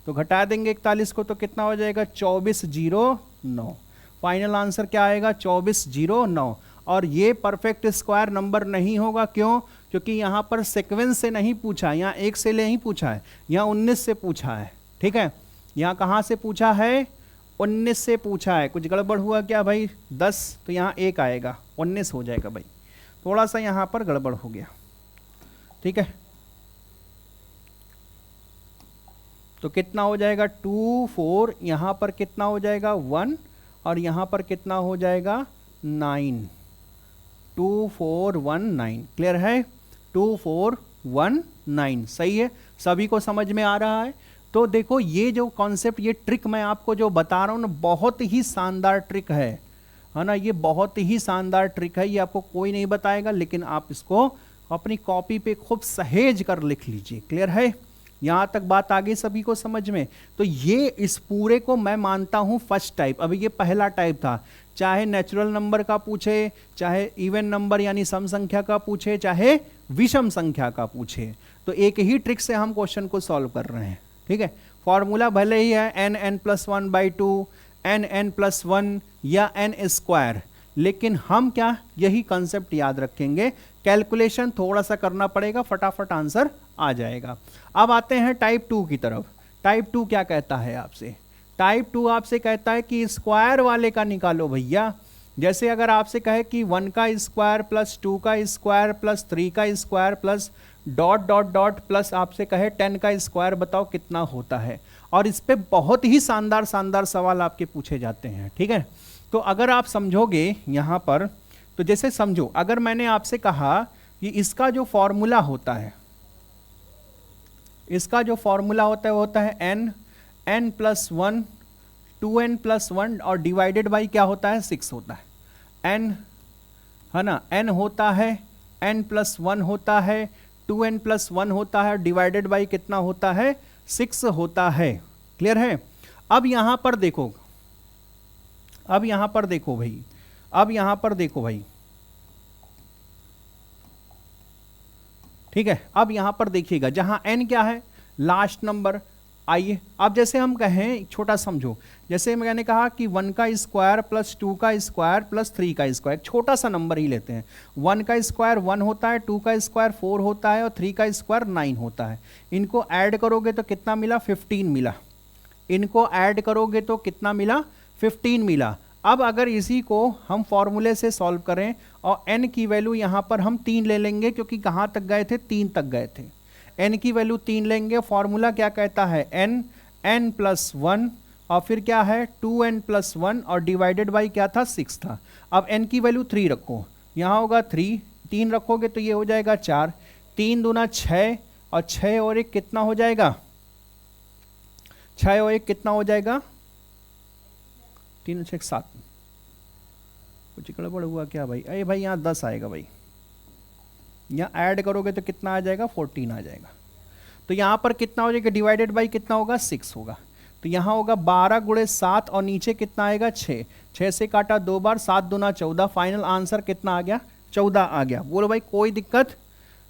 तो घटा देंगे 41 को, तो कितना हो जाएगा? 2409। फाइनल आंसर क्या आएगा? 2409। और ये परफेक्ट स्क्वायर नंबर नहीं होगा। क्यों? क्योंकि यहाँ पर सीक्वेंस से नहीं पूछा, यहाँ 1 से नहीं पूछा है, यहाँ 19 से पूछा है, ठीक है। यहाँ कहाँ से पूछा है? 19 से पूछा है। कुछ गड़बड़ हुआ क्या भाई? 10, तो यहाँ 1 आएगा, 19 हो जाएगा भाई। थोड़ा सा यहाँ पर गड़बड़ हो गया, ठीक है। तो कितना हो जाएगा? 2 4, यहाँ पर कितना हो जाएगा? 1, और यहाँ पर कितना हो जाएगा? 9। 2 4 1 9। क्लियर है? 2 4 1 9 सही है। सभी को समझ में आ रहा है? तो देखो, ये जो कॉन्सेप्ट, ये ट्रिक मैं आपको जो बता रहा हूँ ना, बहुत ही शानदार ट्रिक है ना। ये बहुत ही शानदार ट्रिक है, ये आपको कोई नहीं बताएगा, लेकिन आप इसको अपनी कॉपी पे खूब सहेज कर लिख लीजिए। क्लियर है? यहाँ तक बात आ गई सभी को समझ में? तो ये इस पूरे को मैं मानता हूँ फर्स्ट टाइप। अभी ये पहला टाइप था, चाहे नेचुरल नंबर का पूछे, चाहे इवन नंबर यानी सम संख्या का पूछे, चाहे विषम संख्या का पूछे, तो एक ही ट्रिक से हम क्वेश्चन को सॉल्व कर रहे हैं, ठीक है। फॉर्मूला भले ही है n+1/2, n+1 या n², लेकिन हम क्या यही कंसेप्ट याद रखेंगे। कैलकुलेशन थोड़ा सा करना पड़ेगा, फटाफट आंसर आ जाएगा। अब आते हैं टाइप 2 की तरफ। टाइप 2 क्या कहता है आपसे? टाइप 2 आपसे कहता है कि स्क्वायर वाले का निकालो भैया। जैसे अगर आपसे कहे कि 1 का स्क्वायर प्लस 2 का स्क्वायर प्लस 3 का स्क्वायर प्लस ... प्लस आपसे कहे 10 का स्क्वायर, बताओ कितना होता है। और इस पे बहुत ही शानदार शानदार सवाल आपके पूछे जाते हैं, ठीक है। तो अगर आप समझोगे यहाँ पर, तो जैसे समझो, अगर मैंने आपसे कहा कि इसका जो फॉर्मूला होता है, इसका जो फॉर्मूला होता है वो होता है n+1, 2n+1, और डिवाइडेड बाई क्या होता है? 6 होता है। n है ना, n होता है, n+1 होता है, 2n+1 होता है, डिवाइडेड बाई कितना होता है? 6 होता है। क्लियर है? अब यहां पर देखो, अब यहां पर देखो भाई, अब यहां पर देखो भाई, ठीक है, अब यहां पर देखिएगा जहां n क्या है, लास्ट नंबर। आइए अब जैसे हम कहें, छोटा समझो, जैसे मैंने कहा कि 1 का स्क्वायर प्लस 2 का स्क्वायर प्लस 3 का स्क्वायर, छोटा सा नंबर ही लेते हैं। 1 का स्क्वायर 1 होता है, 2 का स्क्वायर 4 होता है और 3 का स्क्वायर 9 होता है। इनको ऐड करोगे तो कितना मिला, 15 मिला। इनको ऐड करोगे तो कितना मिला, 15 मिला। अब अगर इसी को हम फॉर्मूले से सॉल्व करें और n की वैल्यू यहां पर हम 3 ले लेंगे, क्योंकि कहां तक गए थे, 3 तक गए थे। n की वैल्यू 3 लेंगे, फॉर्मूला क्या कहता है, n प्लस 1 और फिर क्या है 2n प्लस 1 और डिवाइडेड बाई क्या था, 6 था। अब n की वैल्यू 3 रखो, यहां होगा 3, 3 रखोगे तो ये हो जाएगा 4, 3 दूना 6 और 6 और 1 कितना हो जाएगा, 6 और 1 कितना हो जाएगा, 3 6 7। कुछ गड़बड़ हुआ क्या भाई, अरे भाई यहाँ 10 आएगा भाई, यहाँ ऐड करोगे तो कितना आ जाएगा, 14 आ जाएगा। तो यहाँ पर कितना हो जाएगा, डिवाइडेड बाई कितना होगा, 6 होगा। तो यहाँ होगा 12 गुणे 7 और नीचे कितना आएगा, 6, 6 से काटा 2 बार, 7 दूना 14, फाइनल आंसर कितना आ गया, 14 आ गया। बोलो भाई कोई दिक्कत।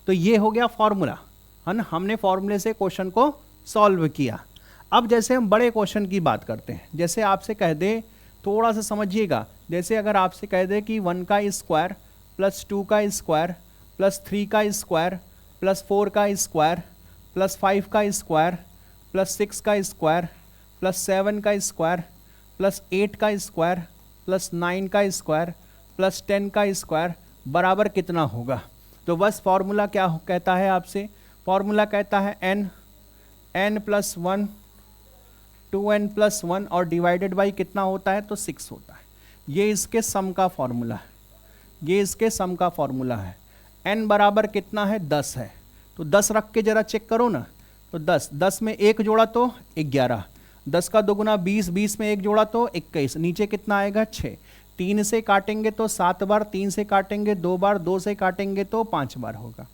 तो ये हो गया फॉर्मूला, है ना, हमने फॉर्मूले से क्वेश्चन को सॉल्व किया। अब जैसे हम बड़े क्वेश्चन की बात करते हैं, जैसे आपसे कह दे, थोड़ा सा समझिएगा, जैसे अगर आपसे कह दे कि 1 का स्क्वायर प्लस 2 का स्क्वायर प्लस 3 का स्क्वायर प्लस 4 का स्क्वायर प्लस 5 का स्क्वायर प्लस 6 का स्क्वायर प्लस 7 का स्क्वायर प्लस 8 का स्क्वायर प्लस 9 का स्क्वायर प्लस 10 का स्क्वायर बराबर कितना होगा। तो बस फॉर्मूला क्या कहता है आपसे, फॉर्मूला कहता है n प्लस 1 2n प्लस 1 और डिवाइडेड बाई कितना होता है, तो 6 होता है। ये इसके सम का फॉर्मूला है, ये इसके सम का फॉर्मूला है। n बराबर कितना है, 10 है, तो 10 रख के जरा चेक करो ना। तो 10 में 1 जोड़ा तो 11, 10 का दोगुना 20, 20 में 1 जोड़ा तो 21, नीचे कितना आएगा, 6। 3 से काटेंगे तो 7 बार, 3 से काटेंगे 2 बार, 2 से काटेंगे तो 5 बार होगा।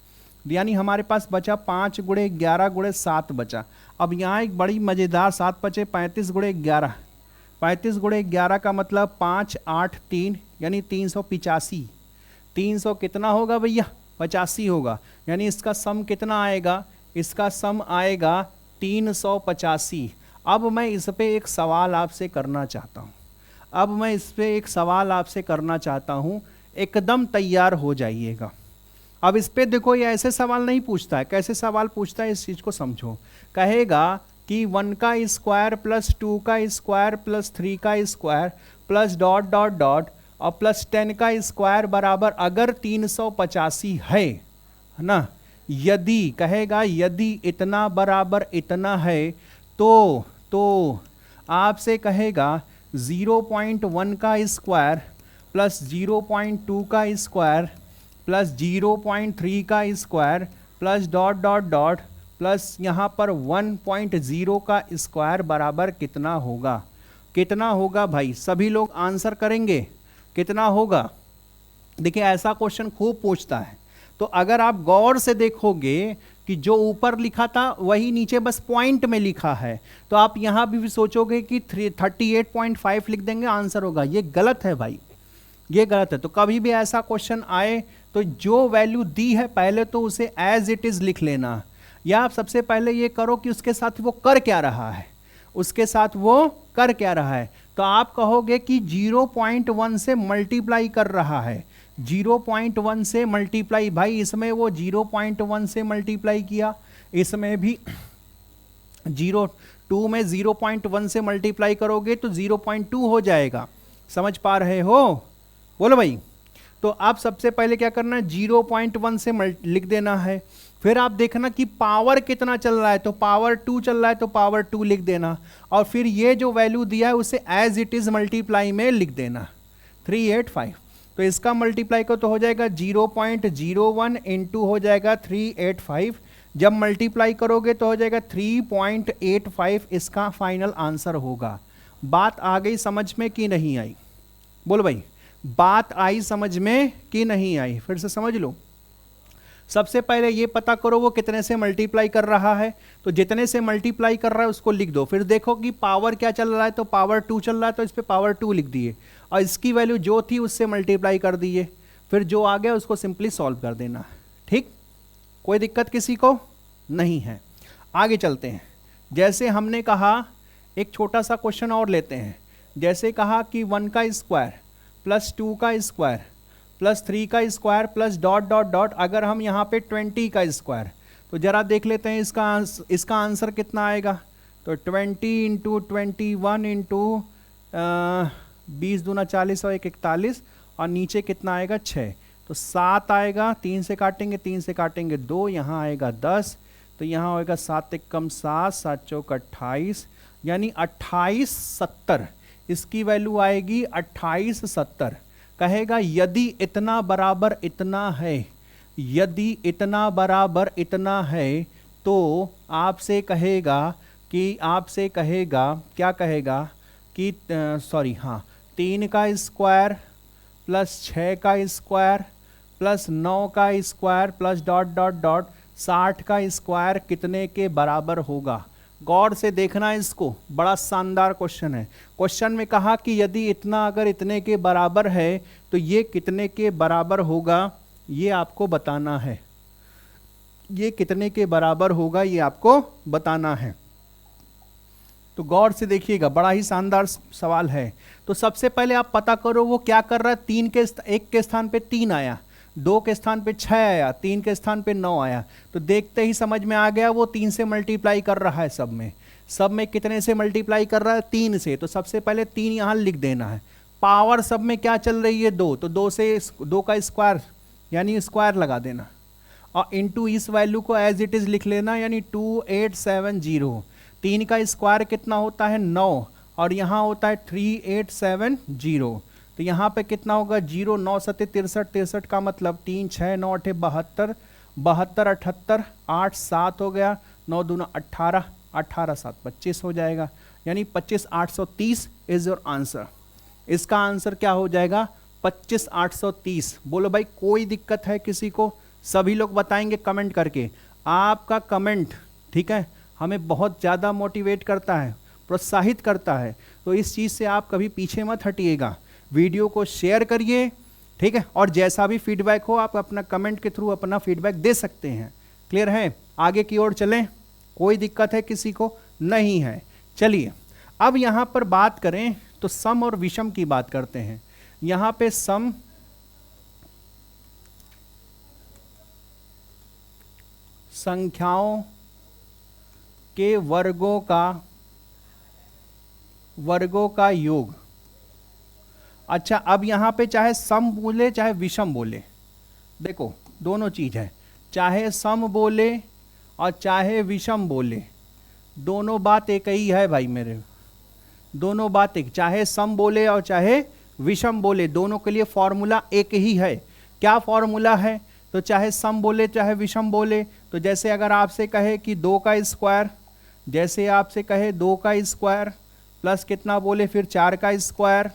यानी हमारे पास बचा 5 गुणे 11 गुणे 7 बचा। अब यहाँ एक बड़ी मज़ेदार 7 बचे, 35 गुणे 11, 35 गुणे 11 का मतलब 5 8 3 यानी 385। 300 कितना होगा भैया, 85 होगा। यानी इसका सम कितना आएगा, इसका सम आएगा 385। अब मैं इस पे एक सवाल आपसे करना चाहता हूँ, अब मैं इस पे एक सवाल आपसे करना चाहता हूँ, एकदम तैयार हो जाइएगा। अब इस पे देखो, ये ऐसे सवाल नहीं पूछता है, कैसे सवाल पूछता है इस चीज़ को समझो। कहेगा कि 1 का स्क्वायर प्लस 2 का स्क्वायर प्लस 3 का square plus dot dot dot और प्लस 10 का स्क्वायर बराबर अगर 385 है ना, यदि कहेगा यदि इतना बराबर इतना है तो आपसे कहेगा 0.1 का स्क्वायर प्लस 0.2 का स्क्वायर प्लस 0.3 का square plus dot dot dot plus यहाँ पर 1.0 का स्क्वायर बराबर कितना होगा। कितना होगा भाई, सभी लोग आंसर करेंगे, कितना होगा। देखिए ऐसा क्वेश्चन खूब पूछता है, तो अगर आप गौर से देखोगे कि जो ऊपर लिखा था वही नीचे बस पॉइंट में लिखा है, तो आप यहाँ भी सोचोगे कि 38.5 लिख देंगे आंसर होगा। ये गलत है भाई, ये गलत है। तो कभी भी ऐसा क्वेश्चन आए तो जो वैल्यू दी है पहले तो उसे एज इट इज लिख लेना, या आप सबसे पहले ये करो कि उसके साथ वो कर क्या रहा है, उसके साथ वो कर क्या रहा है। तो आप कहोगे कि 0.1 से मल्टीप्लाई कर रहा है, 0.1 से मल्टीप्लाई। भाई इसमें वो 0.1 से मल्टीप्लाई किया, इसमें भी 2 में 0.1 से मल्टीप्लाई करोगे तो 0.2 हो जाएगा। समझ पा रहे हो, बोलो भाई। तो आप सबसे पहले क्या करना है, 0.1 से लिख देना है। फिर आप देखना कि पावर कितना चल रहा है, तो पावर 2 चल रहा है तो पावर 2 लिख देना, और फिर ये जो वैल्यू दिया है उसे एज इट इज मल्टीप्लाई में लिख देना 385। तो इसका मल्टीप्लाई को तो हो जाएगा 0.01 इंटू हो जाएगा 385, जब मल्टीप्लाई करोगे तो हो जाएगा 3.85, इसका फाइनल आंसर होगा। बात आ गई समझ में कि नहीं आई, बोलो भाई, बात आई समझ में कि नहीं आई, फिर से समझ लो। सबसे पहले ये पता करो वो कितने से मल्टीप्लाई कर रहा है, तो जितने से मल्टीप्लाई कर रहा है उसको लिख दो। फिर देखो कि पावर क्या चल रहा है, तो पावर 2 चल रहा है तो इस पे पावर 2 लिख दिए, और इसकी वैल्यू जो थी उससे मल्टीप्लाई कर दिए। फिर जो आ गया उसको सिंपली सॉल्व कर देना, ठीक। कोई दिक्कत किसी को नहीं है। आगे चलते हैं। जैसे हमने कहा, एक छोटा सा क्वेश्चन और लेते हैं। जैसे कहा कि 1 का स्क्वायर प्लस 2 का स्क्वायर प्लस 3 का square plus dot dot dot, अगर हम यहाँ पे 20 का स्क्वायर, तो जरा देख लेते हैं इसका आंसर कितना आएगा। तो 20 इंटू 21 इंटू 20 दूना 40 और 1 41, और नीचे कितना आएगा 6, तो 7 आएगा। 3 से काटेंगे, 3 से काटेंगे 2, यहाँ आएगा 10, तो यहाँ होएगा 7 एक कम 7, 7 चौक 28, यानी 2870 इसकी वैल्यू आएगी 2870। कहेगा यदि इतना बराबर इतना है, यदि इतना बराबर इतना है, तो आपसे कहेगा क्या कहेगा कि सॉरी हाँ, 3 का स्क्वायर प्लस 6 का स्क्वायर प्लस 9 का square plus dot dot dot 60 का स्क्वायर कितने के बराबर होगा। गौर से देखना इसको, बड़ा शानदार क्वेश्चन है। क्वेश्चन में कहा कि यदि इतना अगर इतने के बराबर है तो ये कितने के बराबर होगा, ये आपको बताना है। ये कितने के बराबर होगा ये आपको बताना है। तो गौर से देखिएगा, बड़ा ही शानदार सवाल है। तो सबसे पहले आप पता करो वो क्या कर रहा है। 1 के स्थान पे 3 आया, 2 के स्थान पे 6 आया, 3 के स्थान पे 9 आया, तो देखते ही समझ में आ गया वो 3 से मल्टीप्लाई कर रहा है। सब में कितने से मल्टीप्लाई कर रहा है, 3 से। तो सबसे पहले 3 यहाँ लिख देना है। पावर सब में क्या चल रही है, 2, तो 2 से 2 का स्क्वायर यानी स्क्वायर लगा देना, और इंटू इस वैल्यू को एज इट इज लिख लेना, यानी 2870। 3 का स्क्वायर कितना होता है 9, और यहाँ होता है 3870। तो यहाँ पे कितना होगा 0, 9 7 63, 63 का मतलब 3 6 9 8 72, 72 78, 8 7 हो गया, 9 दूना 18, 18 7 25 हो जाएगा, यानी 25830 इज योर आंसर। इसका आंसर क्या हो जाएगा 25830। बोलो भाई कोई दिक्कत है किसी को? सभी लोग बताएंगे कमेंट करके। आपका कमेंट ठीक है हमें बहुत ज़्यादा मोटिवेट करता है, प्रोत्साहित करता है, तो इस चीज़ से आप कभी पीछे मत हटिएगा। वीडियो को शेयर करिए, ठीक है, और जैसा भी फीडबैक हो आप अपना कमेंट के थ्रू अपना फीडबैक दे सकते हैं। क्लियर है? आगे की ओर चलें, कोई दिक्कत है किसी को? नहीं है। चलिए अब यहाँ पर बात करें तो सम और विषम की बात करते हैं। यहाँ पे सम संख्याओं के वर्गों का योग। अच्छा, अब यहां पे चाहे सम बोले चाहे विषम बोले, देखो दोनों चीज है, चाहे सम बोले और चाहे विषम बोले, दोनों बात एक ही है भाई मेरे, दोनों बात एक, चाहे सम बोले और चाहे विषम बोले, दोनों के लिए फॉर्मूला एक ही है। क्या फॉर्मूला है? तो चाहे सम बोले चाहे विषम बोले, तो जैसे अगर आपसे कहे कि 2 का स्क्वायर, जैसे आपसे कहे 2 का स्क्वायर प्लस कितना बोले फिर 4 का स्क्वायर,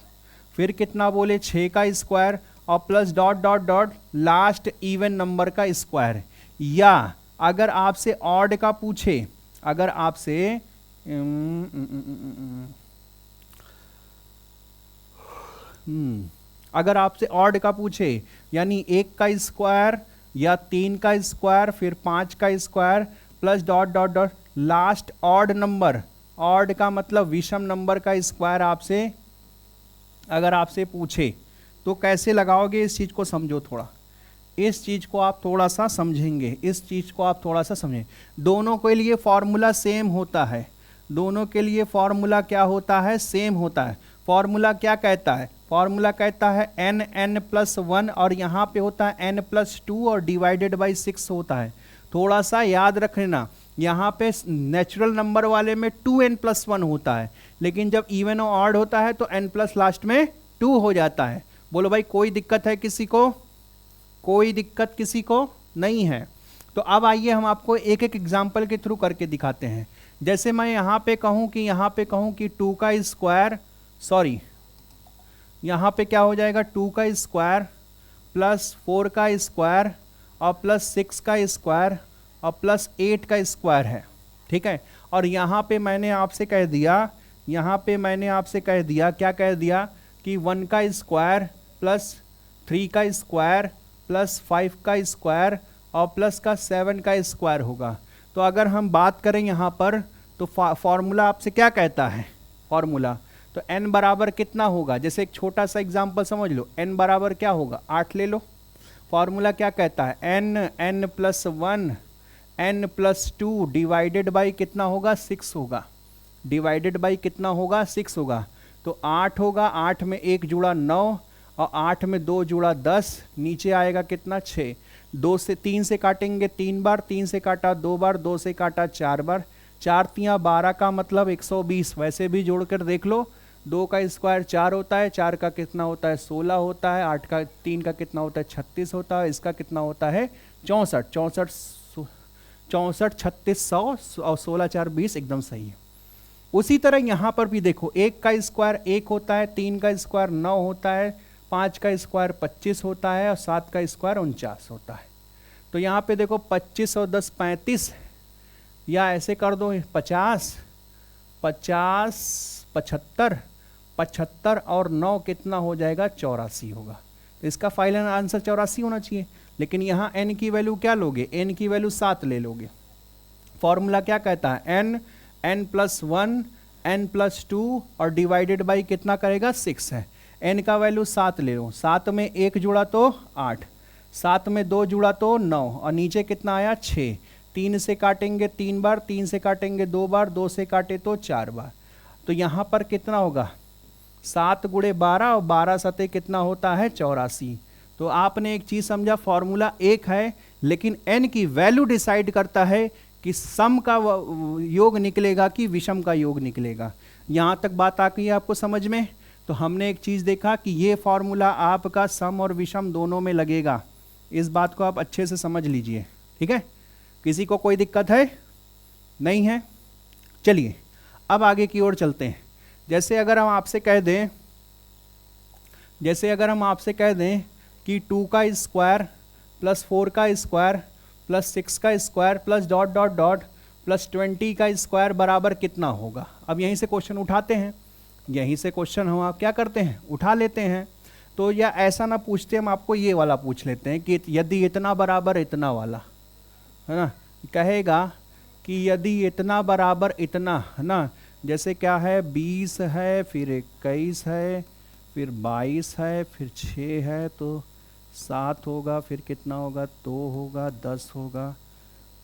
फिर कितना बोले 6 का स्क्वायर, और plus dot dot dot last even number का स्क्वायर। या अगर आपसे ऑड का पूछे, अगर आपसे अगर आपसे ऑड का पूछे, यानी 1 का स्क्वायर या 3 का स्क्वायर फिर 5 का square plus dot dot dot last odd number, odd का मतलब विषम नंबर का स्क्वायर आपसे अगर आपसे पूछे तो कैसे लगाओगे? इस चीज को समझो थोड़ा, इस चीज को आप थोड़ा सा समझेंगे, इस चीज को आप थोड़ा सा समझें। दोनों के लिए फॉर्मूला सेम होता है, दोनों के लिए फॉर्मूला क्या होता है? सेम होता है। फॉर्मूला क्या कहता है? फॉर्मूला कहता है n+1, और यहाँ पे होता है n+2 और डिवाइडेड बाई 6 होता है। थोड़ा सा याद रख लेना, यहाँ पे नेचुरल नंबर वाले में 2n+1 होता है, लेकिन जब इवन और ऑड होता है तो n+ लास्ट में 2 हो जाता है। बोलो भाई कोई दिक्कत है किसी को? कोई दिक्कत किसी को नहीं है। तो अब आइए हम आपको एक एक एग्जाम्पल के थ्रू करके दिखाते हैं। जैसे मैं यहाँ पे कहूँ कि 2 का स्क्वायर, सॉरी यहाँ पे क्या हो जाएगा 2 का स्क्वायर प्लस 4 का स्क्वायर और प्लस 6 का स्क्वायर और प्लस 8 का स्क्वायर है, ठीक है। और यहाँ पे मैंने आपसे कह दिया, क्या कह दिया कि 1 का स्क्वायर प्लस 3 का स्क्वायर प्लस 5 का स्क्वायर और प्लस का 7 का स्क्वायर होगा। तो अगर हम बात करें यहाँ पर तो फॉर्मूला आपसे क्या कहता है, फॉर्मूला तो n बराबर कितना होगा, जैसे एक छोटा सा एग्जांपल समझ लो, n बराबर क्या होगा 8 ले लो। फॉर्मूला क्या कहता है n plus 1 n plus 2 divided by कितना होगा 6 होगा, डिवाइडेड बाई कितना होगा 6 होगा। तो 8 होगा, 8 में 1 जुड़ा 9 और 8 में 2 जुड़ा 10, नीचे आएगा कितना 6। 2 से 3 से काटेंगे 3 बार, 3 से काटा 2 बार, 2 से काटा 4 बार, 4 तियाँ 12 का मतलब 120। वैसे भी जोड़कर देख लो, 2 का स्क्वायर 4 होता है, 4 का कितना होता है 16 होता है, 8 का 3 का कितना होता है 36 होता है, इसका कितना होता है 64 3600 और 16 4 20 एकदम सही है। उसी तरह यहाँ पर भी देखो, 1 का स्क्वायर 1 होता है, 3 का स्क्वायर 9 होता है, 5 का स्क्वायर 25 होता है और 7 का स्क्वायर 49 होता है। तो यहाँ पे देखो 25 और 10 35, या ऐसे कर दो 50 50 75 75 और 9 कितना हो जाएगा 84 होगा। तो इसका फाइनल आंसर 84 होना चाहिए। लेकिन यहाँ n की वैल्यू क्या लोगे, n की वैल्यू 7 ले लोगे। फॉर्मूला क्या कहता है n प्लस 1 n प्लस 2 और डिवाइडेड बाई कितना करेगा 6 है। n का वैल्यू 7 ले लो, 7 में 1 जुड़ा तो 8, 7 में 2 जुड़ा तो 9 और नीचे कितना आया 6। 3 से काटेंगे 3 बार, 3 से काटेंगे 2 बार, 2 से काटे तो 4 बार। तो यहाँ पर कितना होगा 7 गुणे 12 और 12 सते कितना होता है 84। तो आपने एक चीज़ समझा, फॉर्मूला एक है लेकिन n की वैल्यू डिसाइड करता है कि सम का योग निकलेगा कि विषम का योग निकलेगा। यहाँ तक बात आ गई आपको समझ में। तो हमने एक चीज़ देखा कि ये फॉर्मूला आपका सम और विषम दोनों में लगेगा। इस बात को आप अच्छे से समझ लीजिए, ठीक है। किसी को कोई दिक्कत है नहीं है? चलिए अब आगे की ओर चलते हैं। जैसे अगर हम आपसे कह दें कि 2 का स्क्वायर प्लस 4 का स्क्वायर प्लस 6 का square plus dot dot dot plus 20 का स्क्वायर बराबर कितना होगा। अब यहीं से क्वेश्चन उठाते हैं, यहीं से क्वेश्चन हम आप क्या करते हैं उठा लेते हैं। तो या ऐसा ना पूछते, हम आपको ये वाला पूछ लेते हैं कि यदि इतना बराबर इतना वाला, है ना, कहेगा कि यदि इतना बराबर इतना, है ना, जैसे क्या है 20 है, फिर 21 है, फिर 22 है, फिर 6 है, तो 7 होगा, फिर कितना होगा 2 होगा, 10 होगा,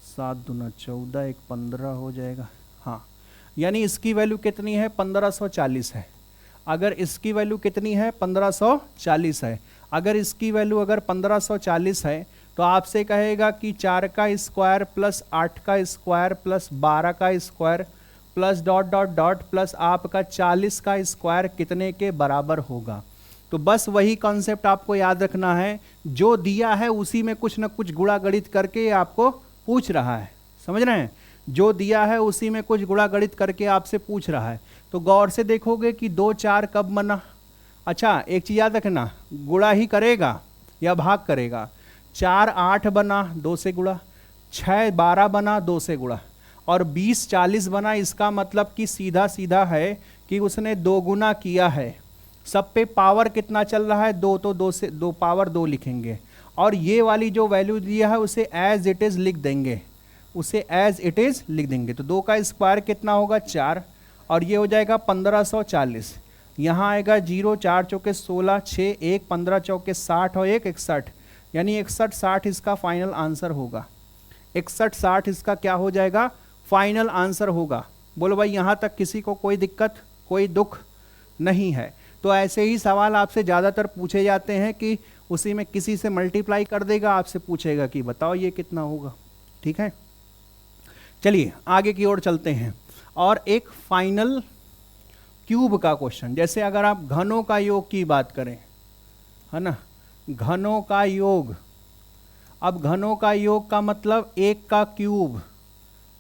7 दूना 14, 1 15 हो जाएगा। हाँ, यानी इसकी वैल्यू कितनी है 1540 है। अगर इसकी वैल्यू कितनी है 1540 है। अगर इसकी वैल्यू अगर 1540 है तो आपसे कहेगा कि 4 का स्क्वायर प्लस 8 का स्क्वायर प्लस 12 का square plus dot dot dot plus आपका 40 का स्क्वायर कितने के बराबर होगा। तो बस वही कॉन्सेप्ट आपको याद रखना है, जो दिया है उसी में कुछ ना कुछ गुणा गणित करके आपको पूछ रहा है, समझ रहे हैं। जो दिया है उसी में कुछ गुणा गणित करके आपसे पूछ रहा है। तो गौर से देखोगे कि 2 4 कब बना। अच्छा एक चीज़ याद रखना, गुणा ही करेगा या भाग करेगा। 4 8 बना 2 से गुणा, 6 12 बना 2 से गुणा, और 20 40 बना। इसका मतलब कि सीधा सीधा है कि उसने 2 गुना किया है। सब पे पावर कितना चल रहा है 2, तो 2 से 2 पावर 2 लिखेंगे। और ये वाली जो वैल्यू दिया है उसे एज इट इज़ लिख देंगे, उसे एज इट इज़ लिख देंगे। तो 2 का स्क्वायर कितना होगा 4, और ये हो जाएगा 1540। यहाँ आएगा 0, 4 चौके 16, 6 1 15 चौके 60 और 1 61, यानी 61 60 इसका फाइनल आंसर होगा। 61 60 इसका क्या हो जाएगा फाइनल आंसर होगा। बोलो भाई यहाँ तक किसी को कोई दिक्कत कोई दुख नहीं है। तो ऐसे ही सवाल आपसे ज़्यादातर पूछे जाते हैं कि उसी में किसी से मल्टीप्लाई कर देगा, आपसे पूछेगा कि बताओ ये कितना होगा, ठीक है। चलिए आगे की ओर चलते हैं। और एक फाइनल क्यूब का क्वेश्चन, जैसे अगर आप घनों का योग की बात करें, है ना, घनों का योग। अब घनों का योग का मतलब 1 का क्यूब,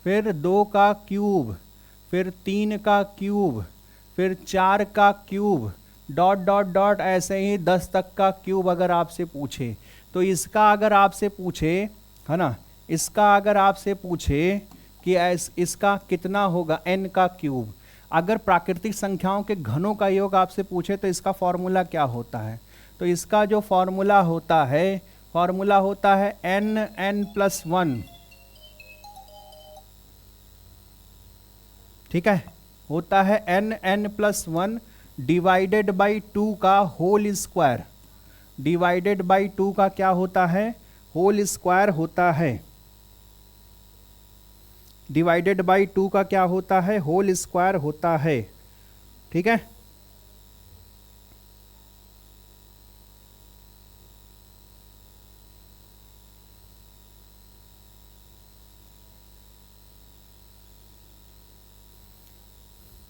फिर 2 का क्यूब, फिर 3 का क्यूब, फिर 4 का क्यूब, डॉट डॉट डॉट ऐसे ही 10 तक का क्यूब अगर आपसे पूछे। तो इसका अगर आपसे पूछे, है ना, इसका अगर आपसे पूछे कि इसका कितना होगा n का क्यूब, अगर प्राकृतिक संख्याओं के घनों का योग आपसे पूछे तो इसका फॉर्मूला क्या होता है। तो इसका जो फॉर्मूला होता है फॉर्मूला होता है n+1, ठीक है, होता है n+1 डिवाइडेड बाई 2 का होल स्क्वायर, डिवाइडेड बाई 2 का क्या होता है, होल स्क्वायर होता है, डिवाइडेड बाई 2 का क्या होता है, होल स्क्वायर होता है, ठीक है।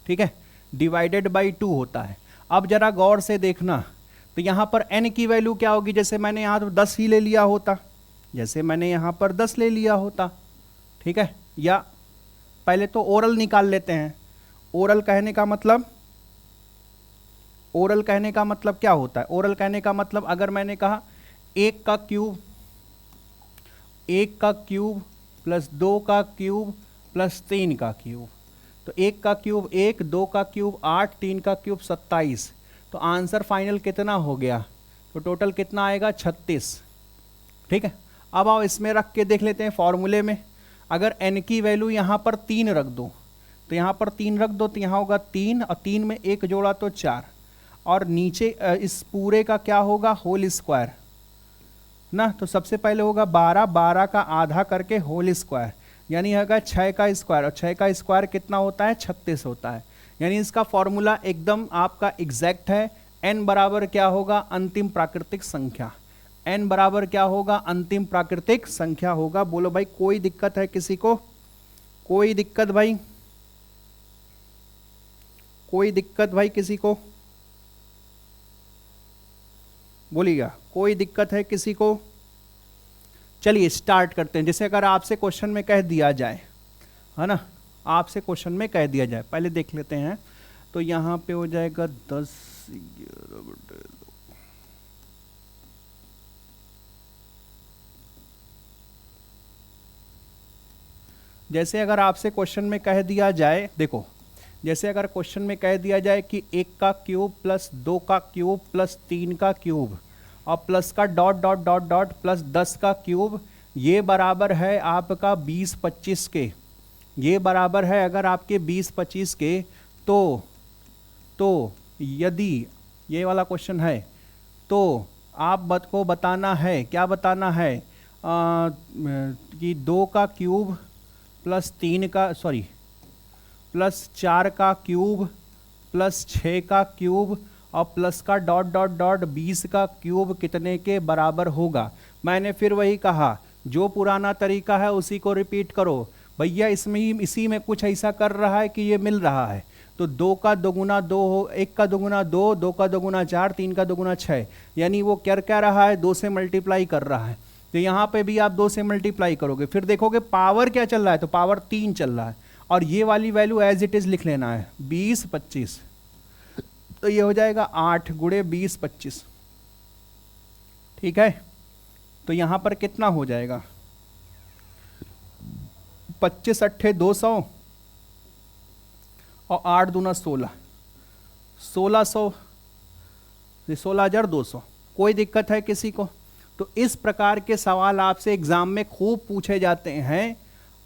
ठीक है, डिवाइडेड बाई 2 होता है। अब जरा गौर से देखना, तो यहां पर n की वैल्यू क्या होगी, जैसे मैंने यहां तो 10 ही ले लिया होता, जैसे मैंने यहां पर 10 ले लिया होता, ठीक है। या पहले तो ओरल निकाल लेते हैं। ओरल कहने का मतलब, ओरल कहने का मतलब क्या होता है, ओरल कहने का मतलब अगर मैंने कहा 1 का क्यूब, 1 का क्यूब प्लस 2 का क्यूब प्लस 3 का क्यूब, तो 1 का क्यूब 1, 2 का क्यूब 8, 3 का क्यूब 27, तो आंसर फाइनल कितना हो गया, तो टोटल कितना आएगा 36, ठीक है। अब आओ इसमें रख के देख लेते हैं फॉर्मूले में, अगर n की वैल्यू यहाँ पर 3 रख दो, तो यहाँ पर 3 रख दो, तो यहाँ होगा 3 और 3 में 1 जोड़ा तो 4, और नीचे इस पूरे का क्या होगा, होल स्क्वायर ना, तो सबसे पहले होगा 12, 12 का आधा करके होल स्क्वायर, यानी होगा 6 का स्क्वायर, और 6 का स्क्वायर कितना होता है, 36 होता है। यानी इसका फॉर्मूला एकदम आपका एग्जैक्ट है। n बराबर क्या होगा, अंतिम प्राकृतिक संख्या, n बराबर क्या होगा, अंतिम प्राकृतिक संख्या होगा। बोलो भाई कोई दिक्कत है किसी को, कोई दिक्कत भाई, कोई दिक्कत भाई किसी को, बोलिएगा कोई दिक्कत है किसी को। चलिए स्टार्ट करते हैं। जैसे अगर आपसे क्वेश्चन में कह दिया जाए, है ना, आपसे क्वेश्चन में कह दिया जाए, पहले देख लेते हैं, तो यहां पे हो जाएगा 10, 11, जैसे अगर आपसे क्वेश्चन में कह दिया जाए, देखो जैसे अगर क्वेश्चन में कह दिया जाए कि 1 का क्यूब प्लस 2 का क्यूब प्लस 3 का क्यूब और प्लस का dot dot dot dot plus 10 का क्यूब, ये बराबर है आपका 20-25 के, ये बराबर है अगर आपके 20-25 के, तो यदि ये वाला क्वेश्चन है, तो आप को बताना है, क्या बताना है, कि 2 का क्यूब प्लस 3 का, सॉरी, प्लस 4 का क्यूब प्लस 6 का क्यूब और प्लस का डॉट डॉट डॉट 20 का क्यूब कितने के बराबर होगा। मैंने फिर वही कहा, जो पुराना तरीका है उसी को रिपीट करो भैया, इसमें ही इसी में कुछ ऐसा कर रहा है कि ये मिल रहा है, तो 2 का दोगुना 2 हो, 1 का दोगुना 2, 2 का दोगुना 4, 3 का दोगुना 6, यानी वो क्या रहा है, 2 से मल्टीप्लाई कर रहा है। तो यहाँ पे भी आप 2 से मल्टीप्लाई करोगे, फिर देखोगे पावर क्या चल रहा है, तो पावर 3 चल रहा है, और ये वाली वैल्यू एज इट इज लिख लेना है 20-25, तो ये हो जाएगा 8 गुणे 20-25, ठीक है। तो यहां पर कितना हो जाएगा, 25 अट्ठे 200 और 8 दूना 16, 1600, 16,200। कोई दिक्कत है किसी को? तो इस प्रकार के सवाल आपसे एग्जाम में खूब पूछे जाते हैं,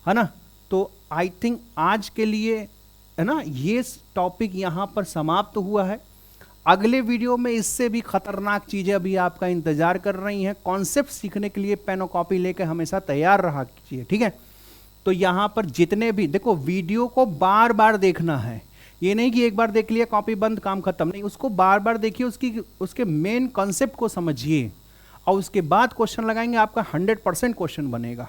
है ना। तो आई थिंक आज के लिए, है ना, ये टॉपिक यहाँ पर समाप्त हुआ है। अगले वीडियो में इससे भी खतरनाक चीजें अभी आपका इंतजार कर रही हैं। कॉन्सेप्ट सीखने के लिए पेन और कॉपी लेकर हमेशा तैयार रहा कीजिए, ठीक है। तो यहाँ पर जितने भी, देखो वीडियो को बार बार देखना है, ये नहीं कि एक बार देख लिया कॉपी बंद काम खत्म, नहीं, उसको बार बार देखिए, उसके मेन कॉन्सेप्ट को समझिए और उसके बाद क्वेश्चन लगाएंगे, आपका 100% क्वेश्चन बनेगा,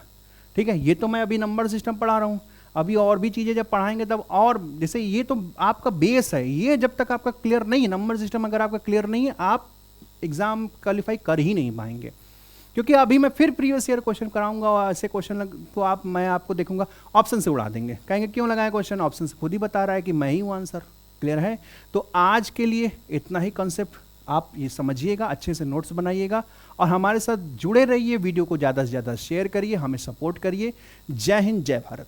ठीक है। ये तो मैं अभी नंबर सिस्टम पढ़ा रहा हूँ, अभी और भी चीज़ें जब पढ़ाएंगे तब और, जैसे ये तो आपका बेस है, ये जब तक आपका क्लियर नहीं है, नंबर सिस्टम अगर आपका क्लियर नहीं है, आप एग्जाम क्वालिफाई कर ही नहीं पाएंगे। क्योंकि अभी मैं फिर प्रीवियस ईयर क्वेश्चन कराऊंगा और ऐसे क्वेश्चन तो मैं आपको देखूंगा ऑप्शन से उड़ा देंगे, कहेंगे क्यों लगाया क्वेश्चन, ऑप्शन से खुद ही बता रहा है कि मैं ही हूँ आंसर। क्लियर है? तो आज के लिए इतना ही कॉन्सेप्ट आप ये समझिएगा, अच्छे से नोट्स बनाइएगा और हमारे साथ जुड़े रहिए, वीडियो को ज़्यादा से ज़्यादा शेयर करिए, हमें सपोर्ट करिए। जय हिंद, जय भारत।